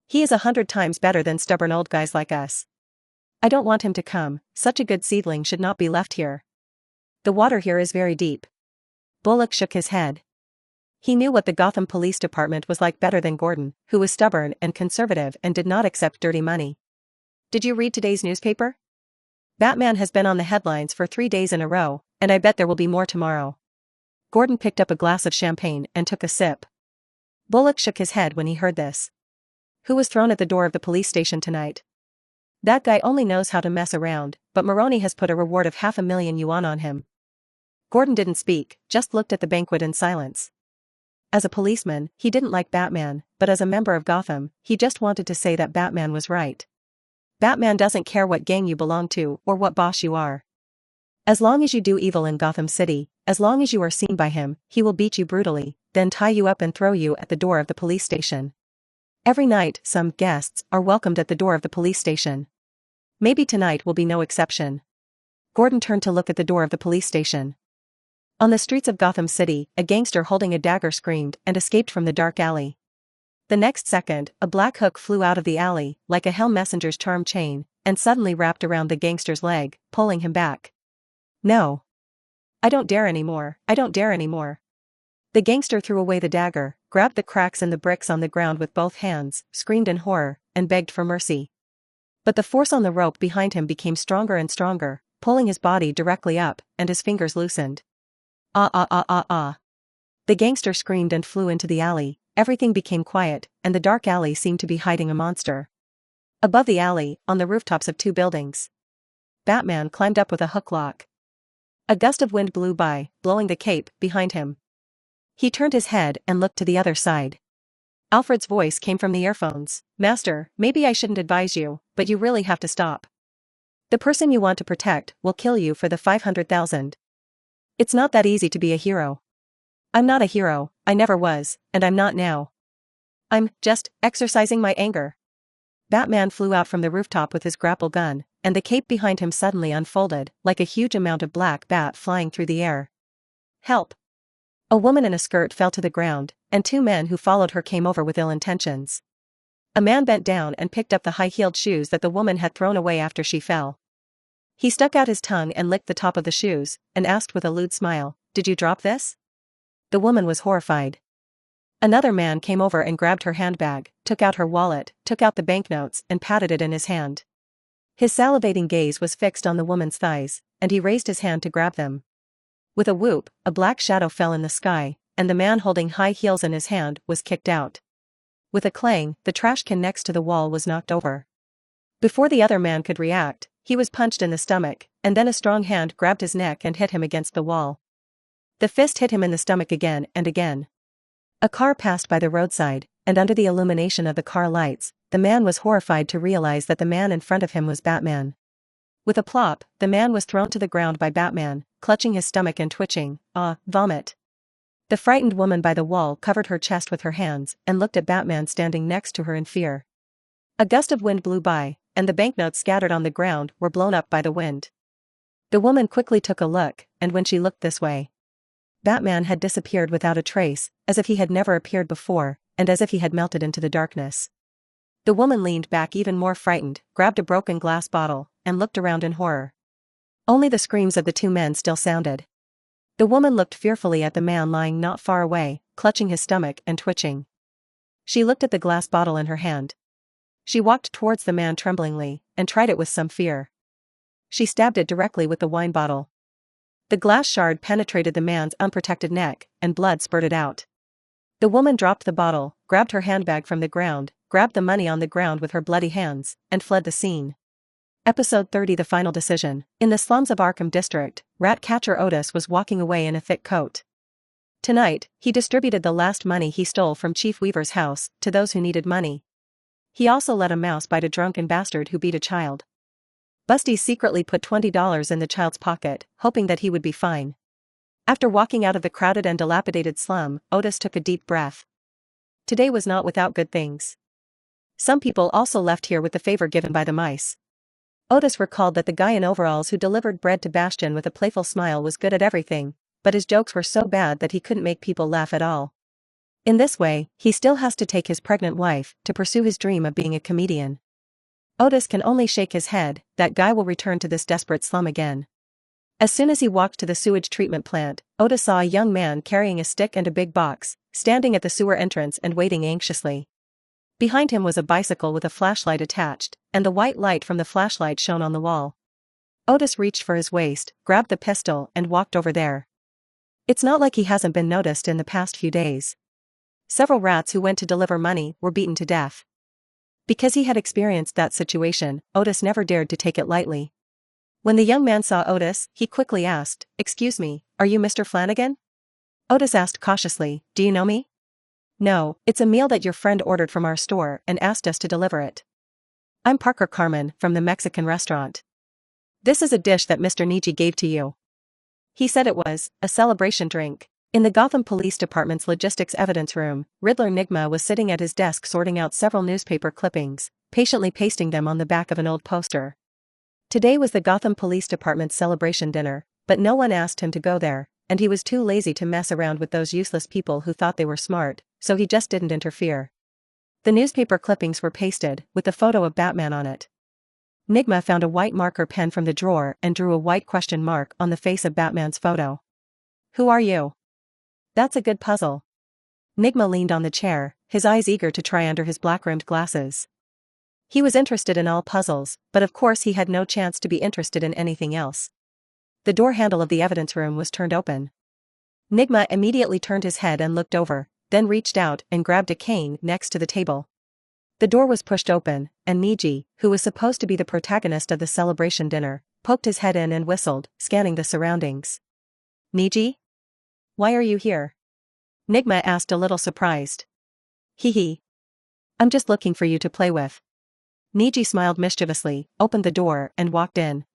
A: He is 100 times better than stubborn old guys like us. I don't want him to come, such a good seedling should not be left here. The water here is very deep." Bullock shook his head. He knew what the Gotham Police Department was like better than Gordon, who was stubborn and conservative and did not accept dirty money. "Did you read today's newspaper? Batman has been on the headlines for 3 days in a row, and I bet there will be more tomorrow." Gordon picked up a glass of champagne and took a sip. Bullock shook his head when he heard this. Who was thrown at the door of the police station tonight? That guy only knows how to mess around, but Maroney has put a reward of $500,000 on him. Gordon didn't speak, just looked at the banquet in silence. As a policeman, he didn't like Batman, but as a member of Gotham, he just wanted to say that Batman was right. Batman doesn't care what gang you belong to or what boss you are. As long as you do evil in Gotham City, as long as you are seen by him, he will beat you brutally, then tie you up and throw you at the door of the police station. Every night, some guests are welcomed at the door of the police station. Maybe tonight will be no exception. Gordon turned to look at the door of the police station. On the streets of Gotham City, a gangster holding a dagger screamed and escaped from the dark alley. The next second, a black hook flew out of the alley, like a hell messenger's charm chain, and suddenly wrapped around the gangster's leg, pulling him back. No. I don't dare anymore, I don't dare anymore. The gangster threw away the dagger, grabbed the cracks in the bricks on the ground with both hands, screamed in horror, and begged for mercy. But the force on the rope behind him became stronger and stronger, pulling his body directly up, and his fingers loosened. Ah ah ah ah ah. The gangster screamed and flew into the alley, everything became quiet, and the dark alley seemed to be hiding a monster. Above the alley, on the rooftops of two buildings, Batman climbed up with a hook lock. A gust of wind blew by, blowing the cape behind him. He turned his head and looked to the other side. Alfred's voice came from the earphones. Master, maybe I shouldn't advise you, but you really have to stop. The person you want to protect will kill you for the 500,000. It's not that easy to be a hero. I'm not a hero, I never was, and I'm not now. I'm just exercising my anger. Batman flew out from the rooftop with his grapple gun, and the cape behind him suddenly unfolded, like a huge amount of black bat flying through the air. Help! A woman in a skirt fell to the ground, and two men who followed her came over with ill intentions. A man bent down and picked up the high-heeled shoes that the woman had thrown away after she fell. He stuck out his tongue and licked the top of the shoes, and asked with a lewd smile, "Did you drop this?" The woman was horrified. Another man came over and grabbed her handbag, took out her wallet, took out the banknotes, and patted it in his hand. His salivating gaze was fixed on the woman's thighs, and he raised his hand to grab them. With a whoop, a black shadow fell in the sky, and the man holding high heels in his hand was kicked out. With a clang, the trash can next to the wall was knocked over. Before the other man could react, he was punched in the stomach, and then a strong hand grabbed his neck and hit him against the wall. The fist hit him in the stomach again and again. A car passed by the roadside, and under the illumination of the car lights, the man was horrified to realize that the man in front of him was Batman. With a plop, the man was thrown to the ground by Batman, clutching his stomach and twitching, vomit. The frightened woman by the wall covered her chest with her hands and looked at Batman standing next to her in fear. A gust of wind blew by, and the banknotes scattered on the ground were blown up by the wind. The woman quickly took a look, and when she looked this way, Batman had disappeared without a trace, as if he had never appeared before, and as if he had melted into the darkness. The woman leaned back even more frightened, grabbed a broken glass bottle, and looked around in horror. Only the screams of the two men still sounded. The woman looked fearfully at the man lying not far away, clutching his stomach and twitching. She looked at the glass bottle in her hand. She walked towards the man tremblingly, and tried it with some fear. She stabbed it directly with the wine bottle. The glass shard penetrated the man's unprotected neck, and blood spurted out. The woman dropped the bottle, grabbed her handbag from the ground, grabbed the money on the ground with her bloody hands, and fled the scene. Episode 30 The Final Decision. In the slums of Arkham District, rat-catcher Otis was walking away in a thick coat. Tonight, he distributed the last money he stole from Chief Weaver's house to those who needed money. He also let a mouse bite a drunken bastard who beat a child. Busty secretly put $20 in the child's pocket, hoping that he would be fine. After walking out of the crowded and dilapidated slum, Otis took a deep breath. Today was not without good things. Some people also left here with the favor given by the mice. Otis recalled that the guy in overalls who delivered bread to Bastion with a playful smile was good at everything, but his jokes were so bad that he couldn't make people laugh at all. In this way, he still has to take his pregnant wife to pursue his dream of being a comedian. Otis can only shake his head, that guy will return to this desperate slum again. As soon as he walked to the sewage treatment plant, Otis saw a young man carrying a stick and a big box, standing at the sewer entrance and waiting anxiously. Behind him was a bicycle with a flashlight attached, and the white light from the flashlight shone on the wall. Otis reached for his waist, grabbed the pistol and walked over there. It's not like he hasn't been noticed in the past few days. Several rats who went to deliver money were beaten to death. Because he had experienced that situation, Otis never dared to take it lightly. When the young man saw Otis, he quickly asked, "Excuse me, are you Mr. Flanagan?" Otis asked cautiously, "Do you know me?" "No, it's a meal that your friend ordered from our store and asked us to deliver it. I'm Parker Carmen from the Mexican restaurant. This is a dish that Mr. Niji gave to you." He said it was a celebration drink. In the Gotham Police Department's logistics evidence room, Riddler Nigma was sitting at his desk sorting out several newspaper clippings, patiently pasting them on the back of an old poster. Today was the Gotham Police Department's celebration dinner, but no one asked him to go there, and he was too lazy to mess around with those useless people who thought they were smart, so he just didn't interfere. The newspaper clippings were pasted, with the photo of Batman on it. Nigma found a white marker pen from the drawer and drew a white question mark on the face of Batman's photo. "Who are you?" "That's a good puzzle." Nigma leaned on the chair, his eyes eager to try under his black-rimmed glasses. He was interested in all puzzles, but of course he had no chance to be interested in anything else. The door handle of the evidence room was turned open. Nigma immediately turned his head and looked over, then reached out and grabbed a cane next to the table. The door was pushed open, and Niji, who was supposed to be the protagonist of the celebration dinner, poked his head in and whistled, scanning the surroundings. "Niji? Why are you here?" Nigma asked a little surprised. "Hee. I'm just looking for you to play with." Niji smiled mischievously, opened the door, and walked in.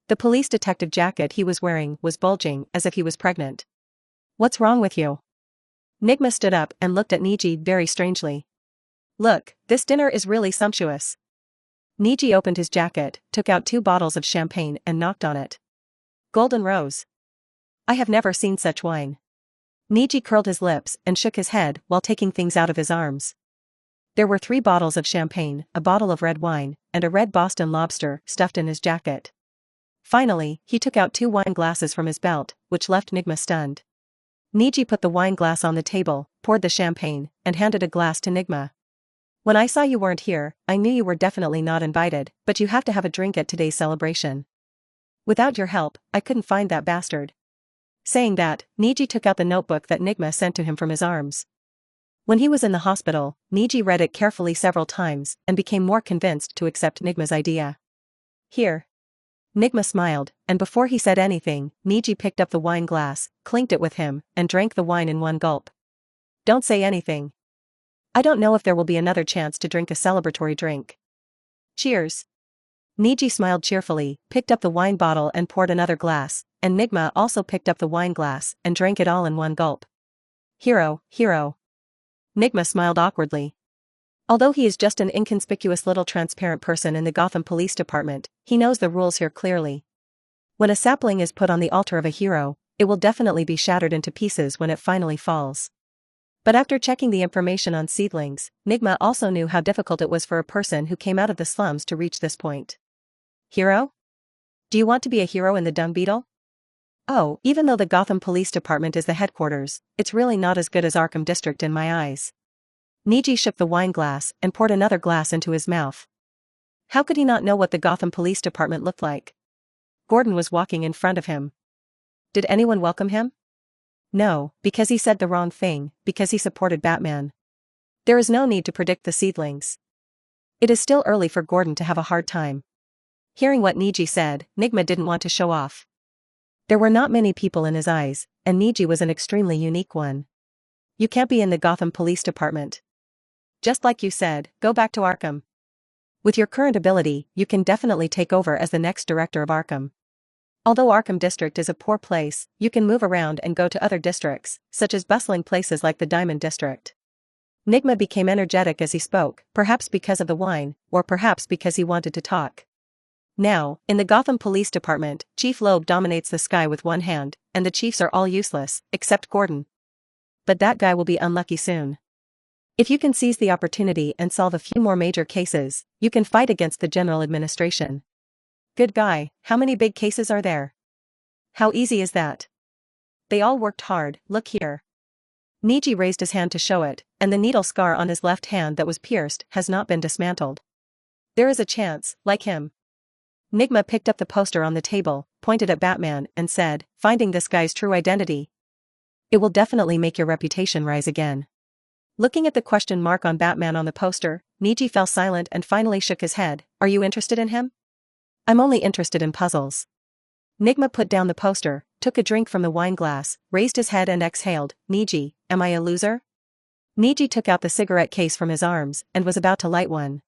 A: The police detective jacket he was wearing was bulging as if he was pregnant. "What's wrong with you?" Nigma stood up and looked at Niji very strangely. "Look, this dinner is really sumptuous." Niji opened his jacket, took out 2 bottles of champagne and knocked on it. "Golden Rose. I have never seen such wine." Niji curled his lips and shook his head while taking things out of his arms. There were 3 bottles of champagne, a bottle of red wine, and a red Boston lobster stuffed in his jacket. Finally, he took out 2 wine glasses from his belt, which left Nigma stunned. Niji put the wine glass on the table, poured the champagne, and handed a glass to Nigma. "When I saw you weren't here, I knew you were definitely not invited, but you have to have a drink at today's celebration. Without your help, I couldn't find that bastard." Saying that, Niji took out the notebook that Nigma sent to him from his arms. When he was in the hospital, Niji read it carefully several times and became more convinced to accept Nigma's idea. "Here." Nigma smiled, and before he said anything, Niji picked up the wine glass, clinked it with him, and drank the wine in one gulp. "Don't say anything. I don't know if there will be another chance to drink a celebratory drink." "Cheers." Niji smiled cheerfully, picked up the wine bottle and poured another glass, and Nigma also picked up the wine glass and drank it all in one gulp. Hero. Nigma smiled awkwardly. Although he is just an inconspicuous little transparent person in the Gotham Police Department, he knows the rules here clearly. When a sapling is put on the altar of a hero, it will definitely be shattered into pieces when it finally falls. But after checking the information on seedlings, Nigma also knew how difficult it was for a person who came out of the slums to reach this point. Hero? Do you want to be a hero in the Dung Beetle? Oh, even though the Gotham Police Department is the headquarters, it's really not as good as Arkham District in my eyes. Niji shook the wine glass and poured another glass into his mouth. How could he not know what the Gotham Police Department looked like? Gordon was walking in front of him. Did anyone welcome him? No, because he said the wrong thing, because he supported Batman. There is no need to predict the seedlings. It is still early for Gordon to have a hard time. Hearing what Niji said, Nigma didn't want to show off. There were not many people in his eyes, and Niji was an extremely unique one. You can't be in the Gotham Police Department. Just like you said, go back to Arkham. With your current ability, you can definitely take over as the next director of Arkham. Although Arkham District is a poor place, you can move around and go to other districts, such as bustling places like the Diamond District. Nigma became energetic as he spoke, perhaps because of the wine, or perhaps because he wanted to talk. Now, in the Gotham Police Department, Chief Loeb dominates the sky with one hand, and the chiefs are all useless, except Gordon. But that guy will be unlucky soon. If you can seize the opportunity and solve a few more major cases, you can fight against the general administration. Good guy, how many big cases are there? How easy is that? They all worked hard, look here. Niji raised his hand to show it, and the needle scar on his left hand that was pierced has not been dismantled. There is a chance, like him. Nigma picked up the poster on the table, pointed at Batman, and said, finding this guy's true identity. It will definitely make your reputation rise again. Looking at the question mark on Batman on the poster, Niji fell silent and finally shook his head. Are you interested in him? I'm only interested in puzzles. Nigma put down the poster, took a drink from the wine glass, raised his head and exhaled. Niji, am I a loser? Niji took out the cigarette case from his arms and was about to light one.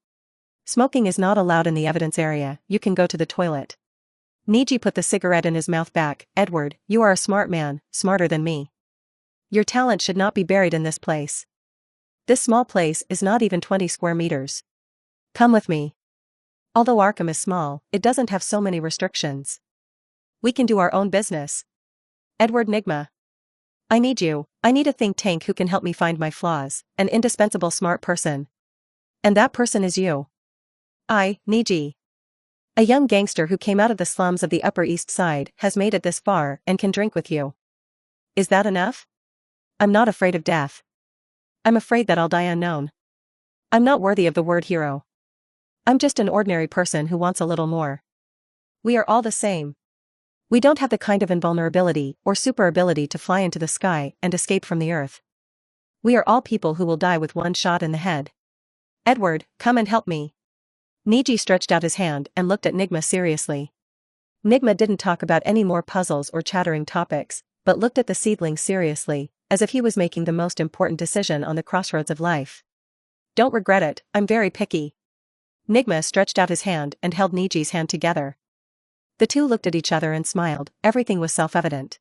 A: Smoking is not allowed in the evidence area, you can go to the toilet. Niji put the cigarette in his mouth back. Edward, you are a smart man, smarter than me. Your talent should not be buried in this place. This small place is not even 20 square meters. Come with me. Although Arkham is small, it doesn't have so many restrictions. We can do our own business. Edward Nigma. I need you. I need a think tank who can help me find my flaws, an indispensable smart person. And that person is you. I, Niji. A young gangster who came out of the slums of the Upper East Side, has made it this far and can drink with you. Is that enough? I'm not afraid of death. I'm afraid that I'll die unknown. I'm not worthy of the word hero. I'm just an ordinary person who wants a little more. We are all the same. We don't have the kind of invulnerability or super ability to fly into the sky and escape from the earth. We are all people who will die with one shot in the head. Edward, come and help me. Niji stretched out his hand and looked at Nigma seriously. Nigma didn't talk about any more puzzles or chattering topics, but looked at the seedling seriously, as if he was making the most important decision on the crossroads of life. Don't regret it, I'm very picky. Nigma stretched out his hand and held Niji's hand together. The two looked at each other and smiled, everything was self-evident.